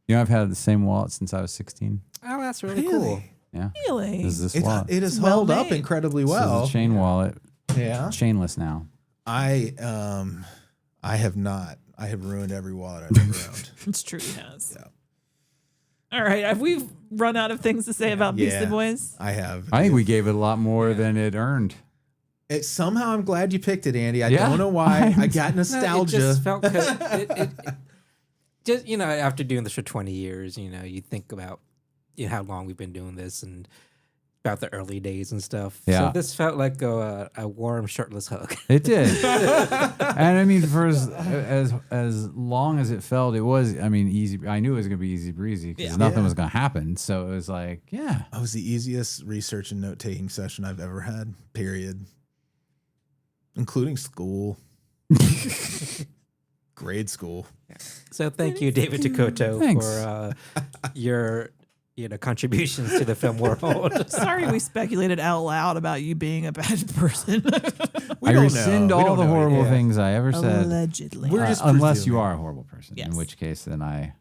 You know, I've had the same wallet since I was 16. Oh, that's really cool. Yeah. Really? This is this It, wallet. it has Well held up made. incredibly This well. is a chain wallet. Yeah. Chainless now. I have not. I have ruined every wallet I've ever owned. It's true, he has. Yeah. All right. Have we run out of things to say about Beastie Yeah. Boys? I have. I think we gave it a lot more than it earned. Somehow I'm glad you picked it, Andy. I Yeah. don't know why. I got No, nostalgia. it just felt it just after doing this for 20 years, you think about how long we've been doing this and about the early days and stuff. Yeah. So this felt like a warm, shirtless hug. It did. And I mean, for as long as it felt, it was, I mean, easy. I knew it was going to be easy breezy because nothing was going to happen. So it was like, yeah. It was the easiest research and note-taking session I've ever had, period. Including school. Grade school. So thank you, David Dakota, Thanks. for your contributions to the film world. Sorry we speculated out loud about you being a bad person. I don't rescind know. We all don't the know horrible anything. things I ever said. Allegedly. We're just unless you presuming. are a horrible person, Yes. in which case then I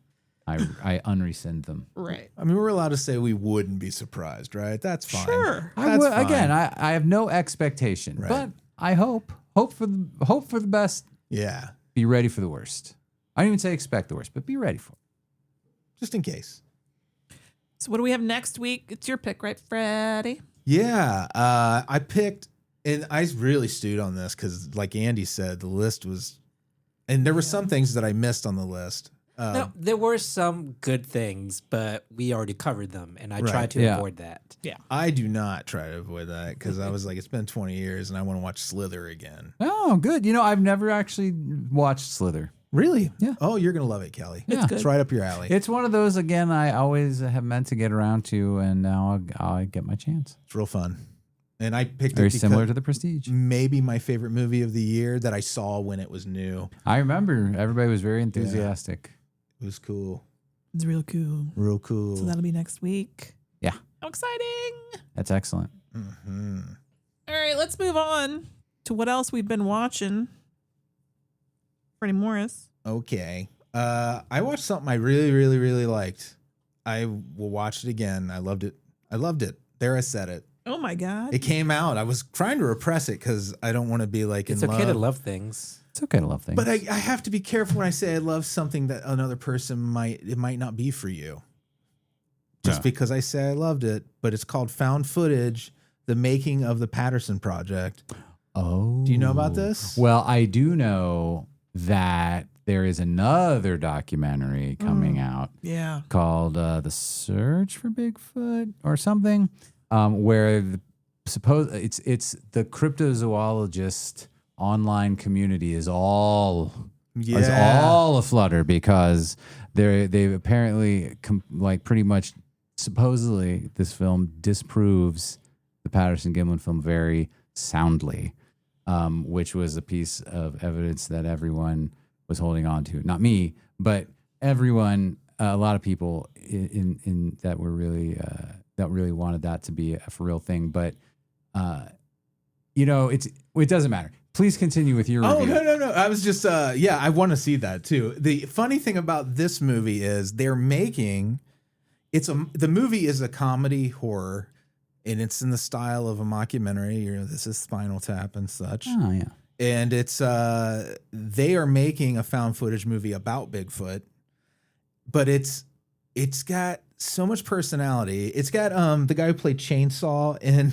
unrescind them. Right. I mean, we're allowed to say we wouldn't be surprised, right? That's fine. Sure. I That's would, fine. again, I have no expectation, Right. but I hope for the best. Yeah. Be ready for the worst. I don't even say expect the worst, but be ready for it. Just in case. So what do we have next week? It's your pick, right, Freddy? Yeah. I picked, and I really stewed on this because, like Andy said, the list was, and there were some things that I missed on the list. No, there were some good things, but we already covered them, and I Right. tried to Yeah. avoid that. I do not try to avoid that because I was like, it's been 20 years and I want to watch Slither again. Oh, good. I've never actually watched Slither. Really? Yeah. Oh, you're going to love it, Kelley. Yeah. It's right up your alley. It's one of those, again, I always have meant to get around to, and now I'll get my chance. It's real fun. And I picked Very it because similar to The Prestige. maybe my favorite movie of the year that I saw when it was new. I remember everybody was very enthusiastic. It was cool. It's real cool. Real cool. So that'll be next week. Yeah. How exciting. That's excellent. Mhm. All right, let's move on to what else we've been watching. Freddie Morris. Okay. I watched something I really, really, really liked. I will watch it again. I loved it. I loved it. There, I said it. Oh my God. It came out. I was trying to repress it because I don't want to be like It's in okay love. to love things. It's okay to love things. But I have to be careful when I say I love something that another person might not be for you. Just Yeah. because I say I loved it, but it's called Found Footage, the making of the Patterson Project. Oh. Do you know about this? Well, I do know that there is another documentary coming out Yeah. called The Search for Bigfoot or something, where it's the cryptozoologist online community is all aflutter because they've apparently pretty much supposedly this film disproves the Patterson Gimlin film very soundly, which was a piece of evidence that everyone was holding on to. Not me, but everyone, a lot of people in that were really that really wanted that to be a for real thing. But it doesn't matter. Please continue with your review. No. I was just I want to see that too. The funny thing about this movie is they're making the movie is a comedy horror, and it's in the style of a mockumentary. This is Spinal Tap and such. Oh yeah. And it's they are making a found footage movie about Bigfoot, but it's got so much personality. It's got the guy who played Chainsaw in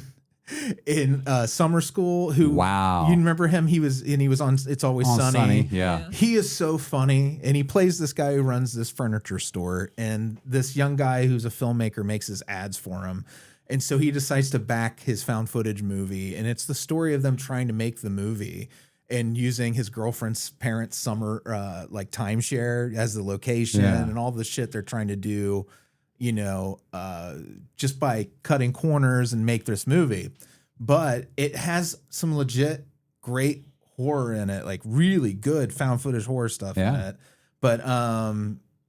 Summer School. Who you remember him? He was on It's Always Sunny. Yeah. He is so funny, and he plays this guy who runs this furniture store, and this young guy who's a filmmaker makes his ads for him. And so he decides to back his found footage movie. And it's the story of them trying to make the movie and using his girlfriend's parents' summer timeshare as the location and all the shit they're trying to do, just by cutting corners and make this movie. But it has some legit great horror in it, like really good found footage horror stuff in it.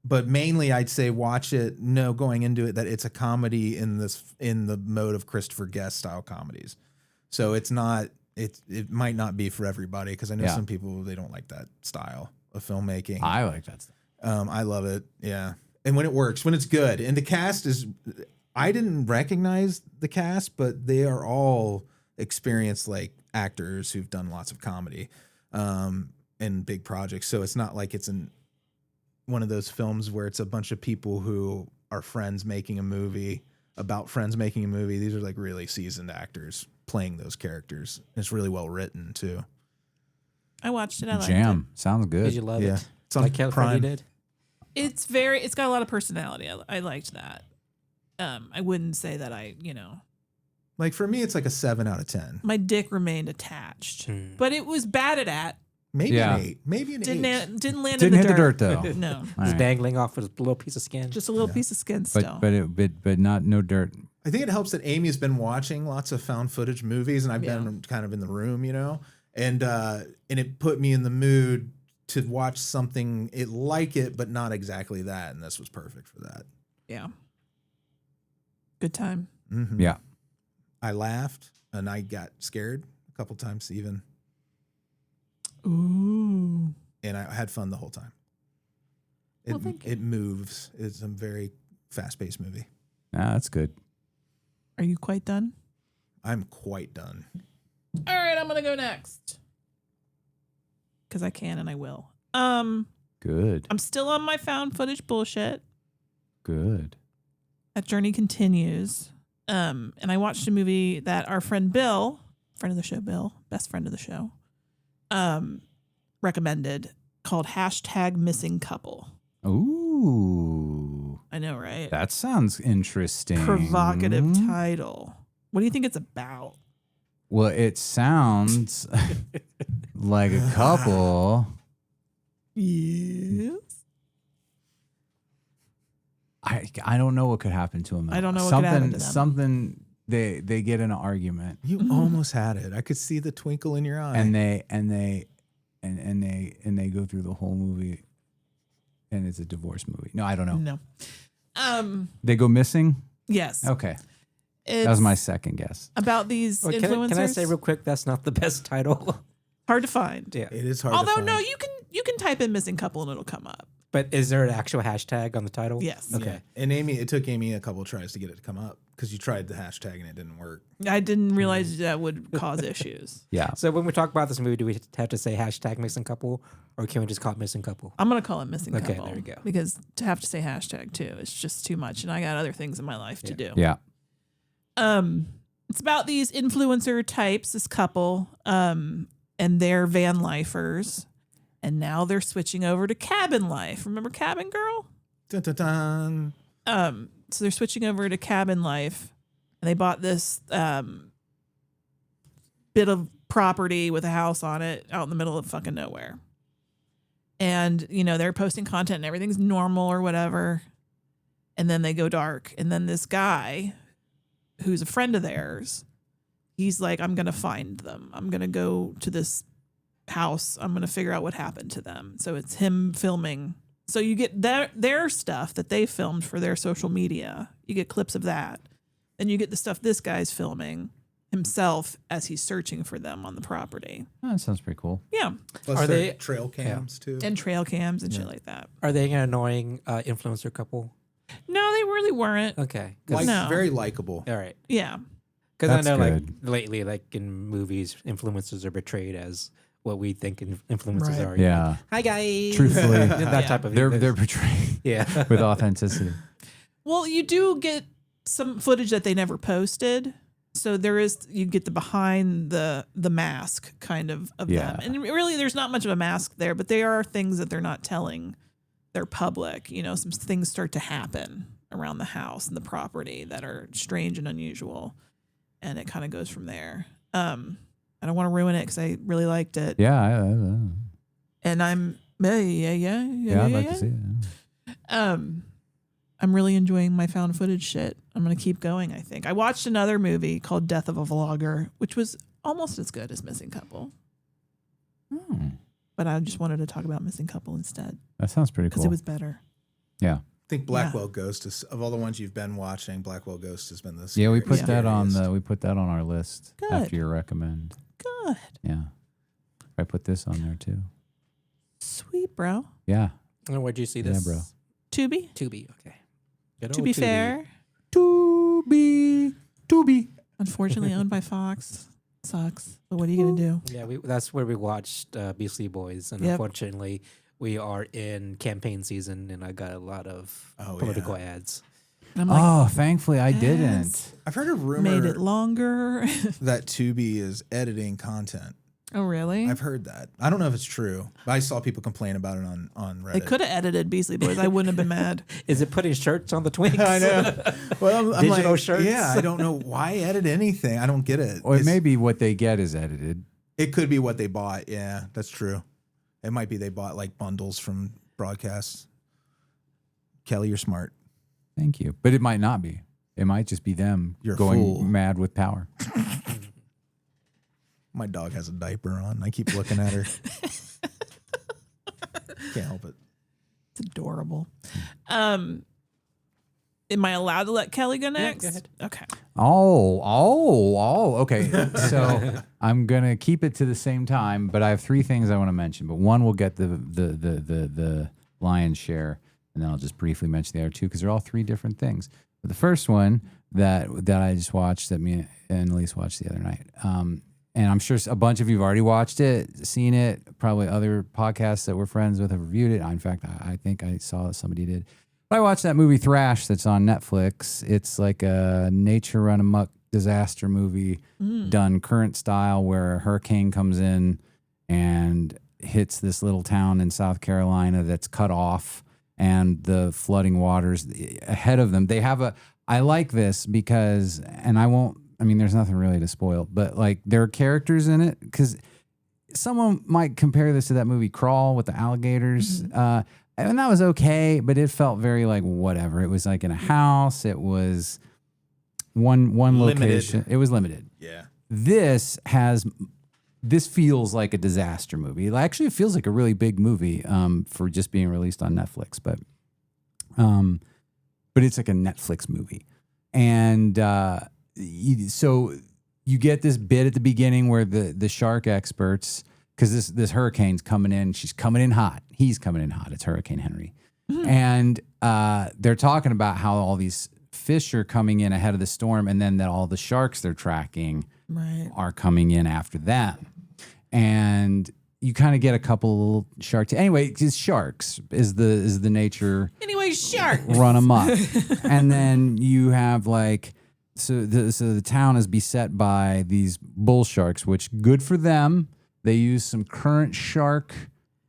But mainly, I'd say watch it. Going into it, that it's a comedy in the mode of Christopher Guest style comedies. So it's not. It might not be for everybody because I know some people they don't like that style of filmmaking. I like that stuff. I love it. Yeah, and when it works, when it's good, and the cast is. I didn't recognize the cast, but they are all experienced actors who've done lots of comedy, and big projects. So it's not like it's one of those films where it's a bunch of people who are friends making a movie about friends making a movie. These are really seasoned actors playing those characters. It's really well written too. I watched it. I liked Jam. Sounds good. Did you love it? It's on Like how Freddy did? It's got a lot of personality. I liked that. I wouldn't say that for me, it's like a 7 out of 10. my dick remained attached, but it was batted at. Maybe an 8. Maybe an 8. Didn't land Didn't in the hit the dirt. dirt though. No, All Just right. dangling off with a little piece of skin. just a little piece of skin still. But not no dirt. I think it helps that Amy's been watching lots of found footage movies, and I've been kind of in the room, and it put me in the mood to watch something like it, but not exactly that. And this was perfect for that. Yeah. Good time. Mm-hmm. Yeah. I laughed and I got scared a couple times even. Ooh. And I had fun the whole time. It moves. It's a very fast-paced movie. That's good. Are you quite done? I'm quite done. All right, I'm gonna go next because I can and I will. Good. I'm still on my found footage bullshit. Good. That journey continues. And I watched a movie that our friend Bill, friend of the show, Bill, best friend of the show, recommended called #MissingCouple. Ooh. I know, right? That sounds interesting. Provocative title. What do you think it's about? Well, it sounds like a couple. Yes. I don't know what could happen to them. I don't know what could happen to them. Something they get in an argument You almost had it. I could see the twinkle in your eye. and they go through the whole movie and it's a divorce movie. No, I don't know. No. They go missing? Yes. Okay. It's That was my second guess. about these Well, influencers. can I say real quick that's not the best title? Hard to find. Yeah. it is hard Although to find. no, you can type in missing couple and it'll come up. But is there an actual hashtag on the title? Yes. Okay. Yeah. And it took Amy a couple of tries to get it to come up because you tried the hashtag and it didn't work. I didn't realize that would cause issues. Yeah. So when we talk about this movie, do we have to say #missing couple, or can we just call it missing couple? I'm gonna call it missing Okay, couple. there you go. Because to have to say hashtag too, it's just too much, and I got other things in my life to do. Yeah. It's about these influencer types, this couple, and their van lifers, And now they're switching over to cabin life. Remember Cabin Girl? Dun, dun, dun. So they're switching over to cabin life, and they bought this bit of property with a house on it out in the middle of fucking nowhere. And, you know, they're posting content and everything's normal or whatever. And then they go dark. And then this guy who's a friend of theirs, he's like, I'm going to find them. I'm going to go to this house. I'm going to figure out what happened to them. So it's him filming. So you get their stuff that they filmed for their social media. You get clips of that. Then you get the stuff this guy's filming himself as he's searching for them on the property. Oh, that sounds pretty cool. Yeah. Plus Are their they- trail cams too? And trail cams and shit like that. Are they an annoying influencer couple? No, they really weren't. Okay. 'Cause- Like, No. very likable. All right. Yeah. Because I That's know, good. like, lately, like in movies, influencers are portrayed as what we think influencers Right. are. Yeah. Hi, guys. Truthfully, that type of they're portrayed yeah. with authenticity. Well, you do get some footage that they never posted. So you get the behind the mask kind of Yeah. them. And really there's not much of a mask there, but there are things that they're not telling their public. You know, some things start to happen around the house and the property that are strange and unusual. And it kind of goes from there. I don't want to ruin it because I really liked it. Yeah. And I'm Yeah, I'd like to see it. I'm really enjoying my found footage shit. I'm going to keep going, I think. I watched another movie called Death of a Vlogger, which was almost as good as Missing Couple. Hmm. But I just wanted to talk about Missing Couple instead That sounds pretty because cool. it was better. Yeah. I think Blackwell Ghost is, of all the ones you've been watching, Blackwell Ghost has been the Yeah, we scariest. put that on our list Good. after your recommend. Good. Yeah. I put this on there too. Sweet, bro. Yeah. And where'd you see Yeah, this? bro. Tubi. Tubi. Okay. Good To old be Tubi. fair, To be. unfortunately owned by Fox. Sucks. But what are you going to do? Yeah, that's where we watched Beastly Boys. And Yep. unfortunately, we are in campaign season, and I got a lot of political ads. And I'm like, Oh, thankfully I ads. didn't. I've heard a rumor made it longer. that Tubi is editing content. Oh, really? I've heard that. I don't know if it's true, but I saw people complain about it on Reddit. They could have edited Beastly Boys. I wouldn't have been mad. Is it putting shirts on the Twinks? I know. Well, I'm Digital like, shirts? yeah, I don't know why edit anything. I don't get it. Or It's- maybe what they get is edited. it could be what they bought. Yeah, that's true. It might be they bought like bundles from broadcasts. Kelley, you're smart. Thank you. But it might not be. It might just be them You're a going fool. mad with power. My dog has a diaper on. I keep looking at her. Can't help it. It's adorable. Am I allowed to let Kelley go next? go ahead. Okay. Okay. So I'm gonna keep it to the same time, but I have three things I want to mention. But one will get the lion's share, and then I'll just briefly mention the other two because they're all three different things. But the first one that I just watched, that me and Elise watched the other night, and I'm sure a bunch of you have already watched it, seen it. Probably other podcasts that we're friends with have reviewed it. In fact, I think I saw somebody did. I watched that movie Thrash that's on Netflix. It's like a nature run amok disaster movie done current style where a hurricane comes in and hits this little town in South Carolina that's cut off, and the flooding waters ahead of them. They have I like this because, and there's nothing really to spoil, but like there are characters in it because someone might compare this to that movie Crawl with the alligators. And that was okay, but it felt very like whatever. It was like in a house. It was one Limited. location. It was limited. Yeah. This feels like a disaster movie. It actually feels like a really big movie for just being released on Netflix, but it's like a Netflix movie. And so you get this bit at the beginning where the shark experts, because this hurricane's coming in, she's coming in hot. He's coming in hot. It's Hurricane Henry. And they're talking about how all these fish are coming in ahead of the storm, and then that all the sharks they're tracking are coming in after them. And you kind of get a couple of little sharks. Anyway, it's sharks is the nature Anyway, shark. run amok. And then you have like, so the town is beset by these bull sharks, which good for them. They use some current shark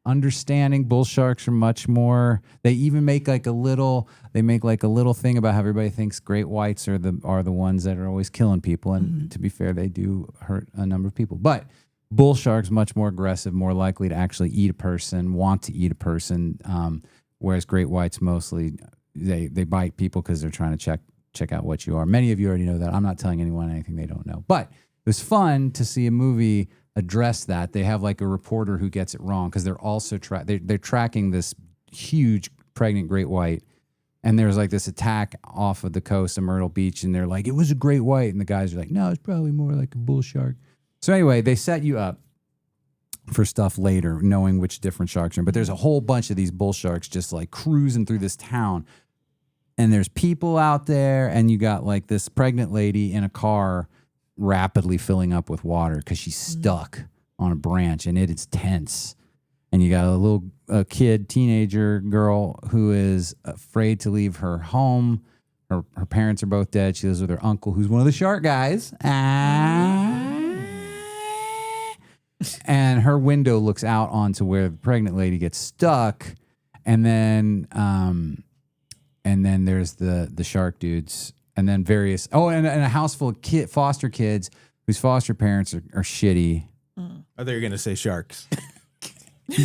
understanding. Bull sharks are much more. They even make like a little. They make like a little thing about how everybody thinks great whites are the ones that are always killing people. And to be fair, they do hurt a number of people. But bull sharks much more aggressive, more likely to actually eat a person, want to eat a person. Whereas great whites mostly they bite people because they're trying to check out what you are. Many of you already know that. I'm not telling anyone anything they don't know. But it was fun to see a movie address that. They have like a reporter who gets it wrong because they're also they're tracking this huge pregnant great white, and there's like this attack off of the coast of Myrtle Beach, and they're like, it was a great white, and the guys are like, no, it's probably more like a bull shark. So anyway, they set you up for stuff later, knowing which different sharks are. But there's a whole bunch of these bull sharks just like cruising through this town, and there's people out there, and you got like this pregnant lady in a car rapidly filling up with water because she's stuck on a branch, and it is tense. And you got a little teenager girl who is afraid to leave her home. Her parents are both dead. She lives with her uncle, who's one of the shark guys. And her window looks out onto where the pregnant lady gets stuck. And then there's the shark dudes. And then various, and a house full of foster kids whose foster parents are shitty. Are they going to say sharks?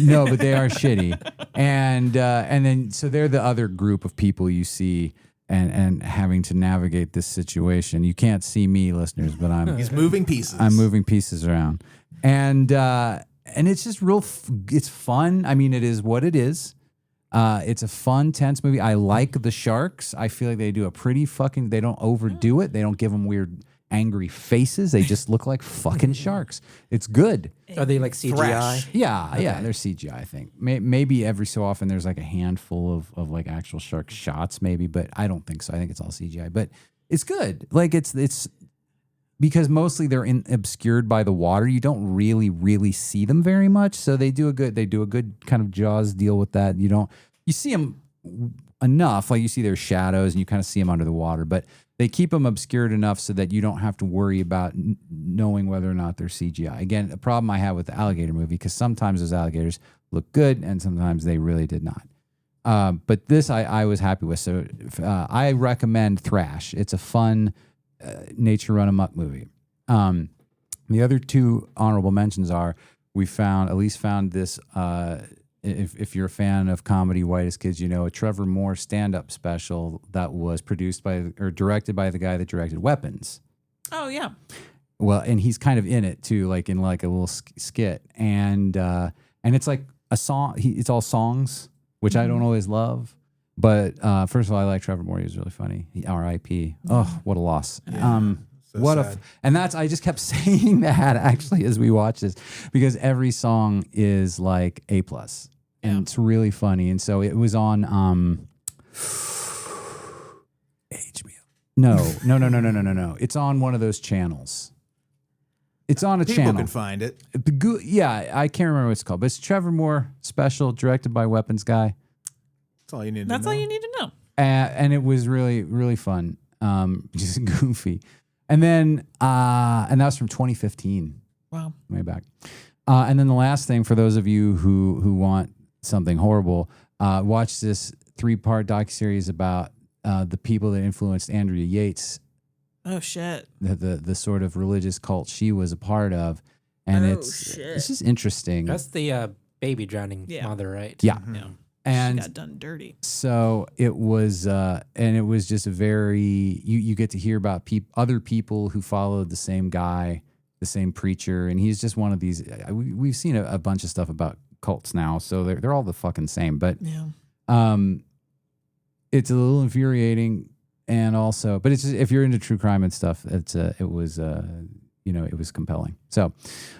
No, but they are shitty. And then, so they're the other group of people you see and having to navigate this situation. You can't see me, listeners, but He's moving pieces. I'm moving pieces around. And it's just it's fun. I mean, it is what it is. It's a fun, tense movie. I like the sharks. I feel like they do a pretty they don't overdo it. They don't give them weird, angry faces. They just look like fucking sharks. It's good. Are they like CGI? Thrash. Yeah, they're CGI, I think. Maybe every so often there's like a handful of like actual shark shots, maybe, but I don't think so. I think it's all CGI. But it's good. Like it's because mostly they're obscured by the water. You don't really see them very much. So they do a good kind of Jaws deal with that. You see them enough, like you see their shadows and you kind of see them under the water, but they keep them obscured enough so that you don't have to worry about knowing whether or not they're CGI. Again, a problem I have with the alligator movie, because sometimes those alligators look good and sometimes they really did not. But this I was happy with. So I recommend Thrash. It's a fun nature run amok movie. The other two honorable mentions are Elise found this, if you're a fan of comedy, White as Kids, a Trevor Moore stand-up special that was directed by the guy that directed Weapons. Oh, yeah. Well, and he's kind of in it too, like in like a little skit. And it's like a song. It's all songs, which I don't always love. But first of all, I like Trevor Moore. He was really funny. R.I.P. Oh, what a loss. Yeah, so sad. And I just kept saying that actually as we watched this, because every song is like A+. And it's really funny. And so it was on HBO. No. It's on one of those channels. It's on a channel. People can find it. Yeah, I can't remember what it's called, but it's Trevor Moore special, directed by Weapons guy. That's all you need to know. That's all you need to know. And it was really, really fun. Just goofy. And then, and that was from 2015. Wow. Way back. And then the last thing, for those of you who want something horrible, watch this 3-part docuseries about the people that influenced Andrea Yates. Oh, shit. The sort of religious cult she was a part of. And it's just interesting. That's the baby drowning Yeah. mother, right? Yeah. Yeah. And she got done dirty. so it was, and it was just a very, you get to hear about other people who followed the same guy, the same preacher, and he's just one of these. We've seen a bunch of stuff about cults now, so they're all the fucking same. But Yeah. it's a little infuriating, and also, but it's just, if you're into true crime and stuff, it was compelling. So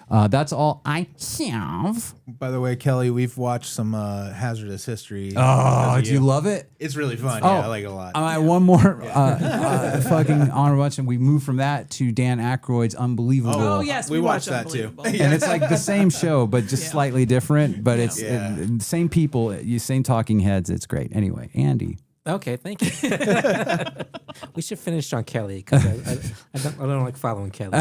that's all I have. By the way, Kelley, we've watched some Hazardous History. Oh, do you love it? It's really fun. Oh, Yeah, I like it a lot. One more fucking honorable mention. We moved from that to Dan Aykroyd's Unbelievable. Oh, yes. we watched that too. Unbelievable. And it's like the same show, but just slightly different. But it's the same people, same talking heads. It's great. Anyway, Andy. Okay, thank you. We should finish on Kelley because I don't like following Kelley.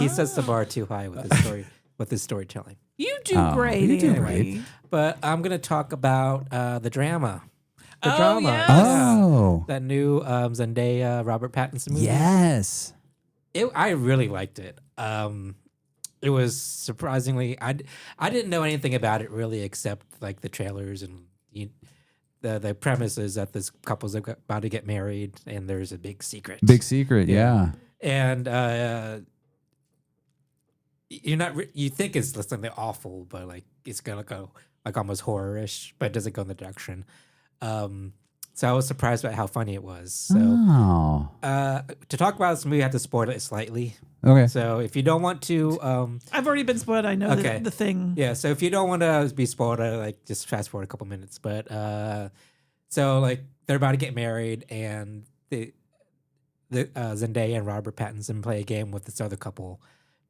He sets the bar too high with his storytelling. You do great, you do Andy. great. but I'm gonna talk about the drama. The Oh, drama. yes. Oh, That new Zendaya Robert Pattinson movie. yes. I really liked it. It was surprisingly I didn't know anything about it really except like the trailers and the premise is that this couple's about to get married and there's a big secret. Big secret, yeah. And you're not you think it's something awful, but like it's gonna go like almost horror-ish, but it doesn't go in the direction. So I was surprised by how funny it was. So Oh. to talk about this movie, I have to spoil it slightly. Okay. So if you don't want to, I've already been spoiled. I know Okay. the thing. yeah. So if you don't want to be spoiled, like just fast forward a couple minutes. But so like they're about to get married, and the Zendaya and Robert Pattinson play a game with this other couple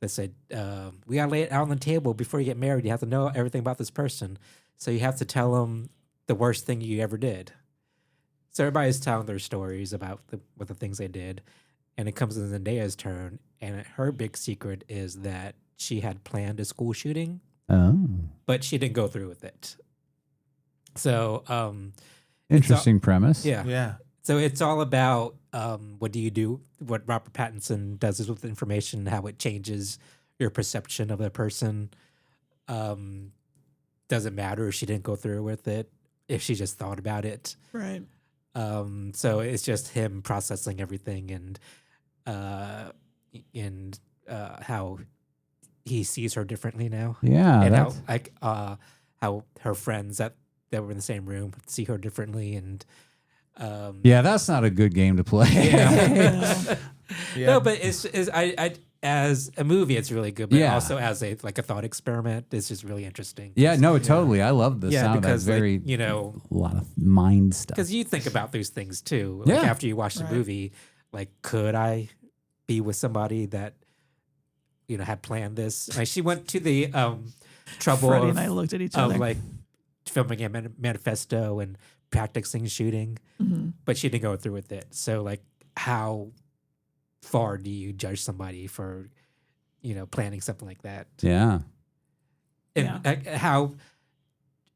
that said, "We gotta lay it out on the table before you get married. You have to know everything about this person. So you have to tell them the worst thing you ever did." So everybody's telling their stories about what the things they did, and it comes to Zendaya's turn, and her big secret is that she had planned a school shooting, Oh. but she didn't go through with it. So, Interesting premise. yeah. Yeah. So it's all about what do you do? What Robert Pattinson does is with information, how it changes your perception of the person. Doesn't matter if she didn't go through with it, if she just thought about it. Right. So it's just him processing everything and how he sees her differently now, Yeah. and how that's- how her friends that were in the same room see her differently, and yeah, that's not a good game to play. yeah. Yeah. No, but it's I as a movie, it's really good, but Yeah. also as a thought experiment, it's just really interesting. Yeah, no, totally. I love the Yeah, sound. because That's very, like, a lot of mind stuff. because you think about those things too. Like Yeah. after you watch the Right. movie, like could I be with somebody that had planned this? Like she went to the trouble Freddy of, and I looked at each of other. like filming a manifesto and practicing shooting, Mhm. but she didn't go through with it. So like, how far do you judge somebody for planning something like that? Yeah. And Yeah. like,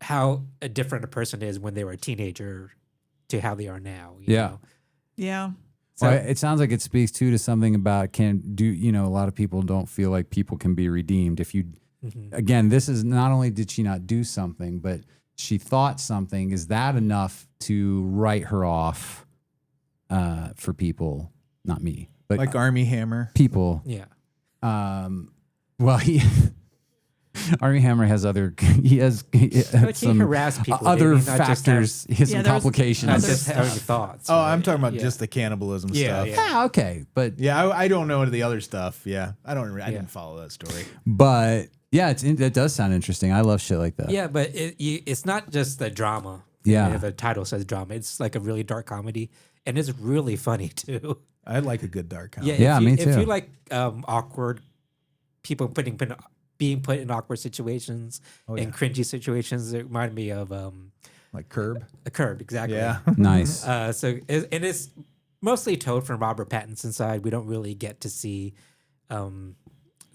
how different a person is when they were a teenager to how they are now. you Yeah. know? Yeah. So Well, it sounds like it speaks too to something about a lot of people don't feel like people can be redeemed. If you, mhm. again, this is not only did she not do something, but she thought something. Is that enough to write her off for people? Not me, but Like Army Hammer. people. yeah. Well, Armie Hammer has other. He has Like he some harassed people. other maybe, not just factors. He has Yeah, some there was complications. Not other just stuff. having thoughts. Oh, right? I'm talking about Yeah. just the cannibalism Yeah, stuff. yeah. Yeah, okay, but Yeah, I don't know the other stuff. Yeah, I Yeah. didn't follow that story. but yeah, it does sound interesting. I love shit like that. Yeah, but it's not just the drama. Yeah. The title says drama. It's like a really dark comedy, and it's really funny too. I like a good dark comedy. Yeah, me If too. you like awkward people being put in awkward situations and cringy situations, it reminded me of Like Curb. a Curb. Exactly. Yeah. Nice. It's mostly told from Robert Pattinson's side. We don't really get to see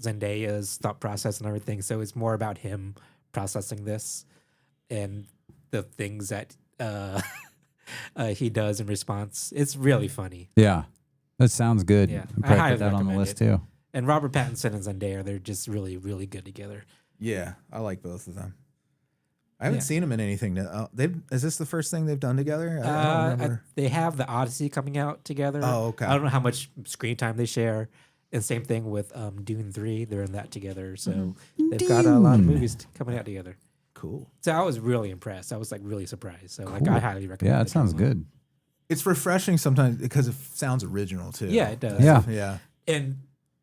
Zendaya's thought process and everything. So it's more about him processing this and the things that he does in response. It's really funny. Yeah, that sounds good. Yeah, I'll I probably highly put that on the recommend list it. too. And Robert Pattinson and Zendaya, they're just really, really good together. Yeah, I like both of them. I haven't Yeah. seen them in anything. Is this the first thing they've done together? I don't remember. They have the Odyssey coming out together. Oh, okay. I don't know how much screen time they share. And same thing with Dune 3. They're in that together. So they've got a lot of Dune. movies coming out together. Cool. So I was really impressed. I was like really surprised. So like Cool. I highly recommend Yeah, it. it sounds good. It's refreshing sometimes because it sounds original too. Yeah, it does. Yeah. Yeah. And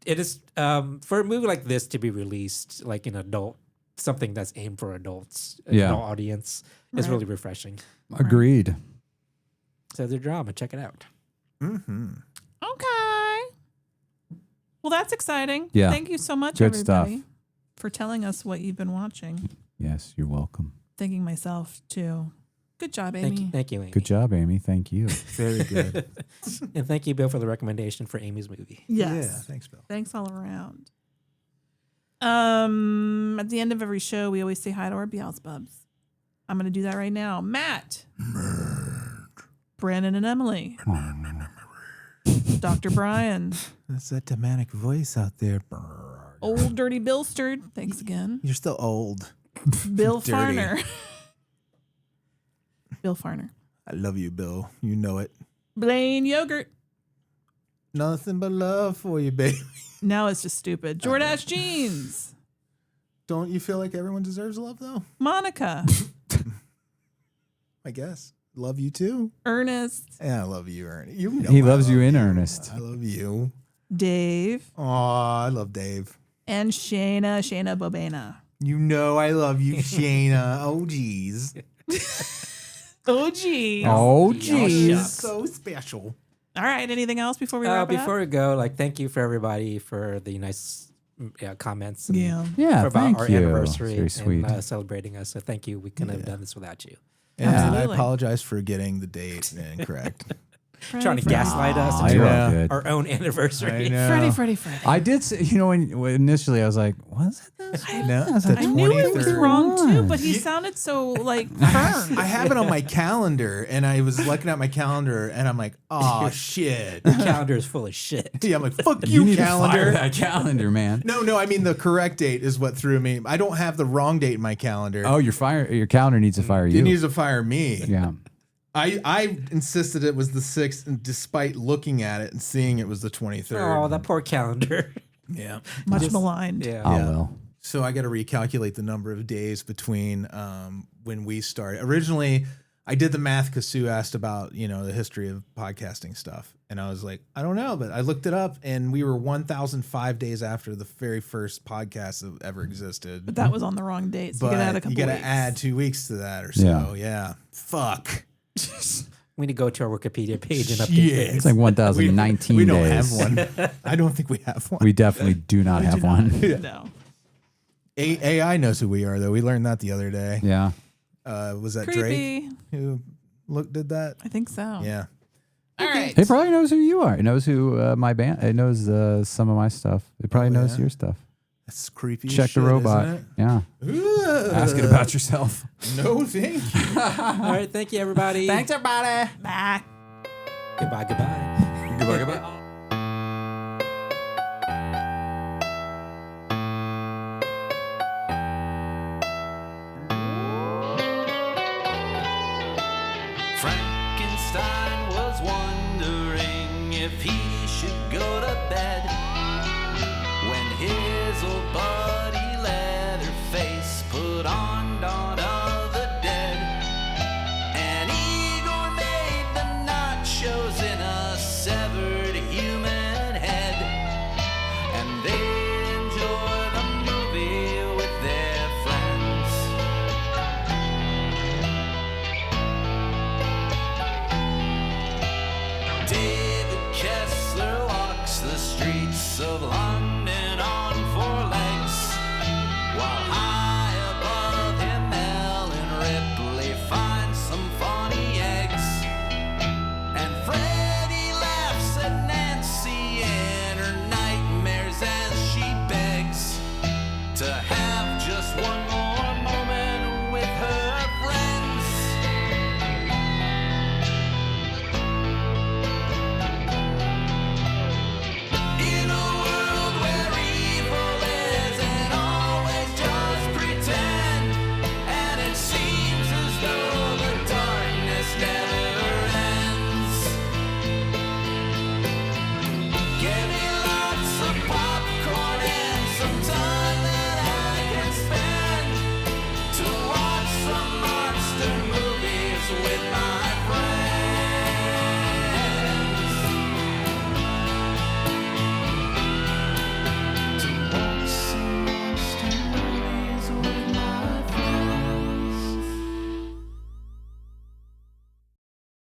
it is for a movie like this to be released like an adult, something that's aimed for adults, an Yeah. adult audience, is Right. really refreshing. Agreed. So the drama, check it out. Mm-hmm. Okay. Well, that's exciting. Yeah. Thank you so much, Good everybody, stuff. for telling us what you've been watching. Yes, you're welcome. Thanking myself too. Good job, Amy. Thank you, Amy. Good job, Amy. Thank you. Very good. And thank you, Bill, for the recommendation for Amy's movie. Yes. Yeah. Thanks, Bill. Thanks all around. At the end of every show, we always say hi to our Beelzebubs. I'm going to do that right now. Matt. Branan and Emily. Dr. Brian. That's that demonic voice out there. Old Dirty Bill Sturd. Thanks again. You're still old. Bill Dirty. Fahrner. Bill Fahrner. I love you, Bill. You know it. Blayne Yogurt. Nothing but love for you, baby. Now it's just stupid. Jordache Jeans. Don't you feel like everyone deserves love, though? Monica. I guess. Love you, too. Ernest. Yeah, I love you, Ernie. You know He I loves love you in earnest. I love you. Dave. Oh, I love Dave. And Shayna. Shayna Bobena. You know I love you, Shayna. Oh, geez. Oh, geez. Oh, You're jeez. so special. All right. Anything else before we wrap it up? Before we go, like, thank you for everybody for the nice comments. And Yeah. Yeah, about thank our you. anniversary Very sweet. and celebrating us. So thank you. We couldn't have done this without you. And Absolutely. I apologize for getting the date incorrect. Trying to gaslight us Aw, into you're Yeah. all good. our own anniversary. Freddie. I did say, when initially I was like, was it this? No, I was like, the I knew it was 23rd. wrong too, but he sounded so like firm. I have it on my calendar, and I was looking at my calendar, and I'm like, oh, shit. The calendar is full of shit. Yeah, I'm like, fuck You you, need to fire calendar. that calendar, man. No, I mean the correct date is what threw me. I don't have the wrong date in my calendar. Oh, your calendar needs to fire It you. needs to fire me. Yeah. I insisted it was the 6th, and despite looking at it and seeing it was the 23rd. Oh, that poor calendar. Yeah. Much maligned. Yeah. Oh, Yeah. well. So I got to recalculate the number of days between when we started. Originally, I did the math because Sue asked about, the history of podcasting stuff. And I was like, I don't know, but I looked it up, and we were 1,005 days after the very first podcast that ever existed. But that was on the wrong date. So you gotta add a couple you got to weeks. add 2 weeks to that or so. Yeah. Fuck. We need to go to our Wikipedia page and update Shit. It's like 1,019 We don't days. have one. I don't think we have one. We definitely do not have one. No. AI knows who we are, though. We learned that the other day. Yeah. Was that Creepy. Drake who did that? I think so. Yeah. All right. It probably knows who you are. It knows who my band. It knows some of my stuff. It probably knows yeah? your stuff. That's creepy. as Check shit, the robot. isn't Yeah. it? Ask it about yourself. No, thank you. All right. Thank you, everybody. everybody. Bye. Goodbye. Goodbye. Goodbye. Frankenstein was wondering if he should go to bed.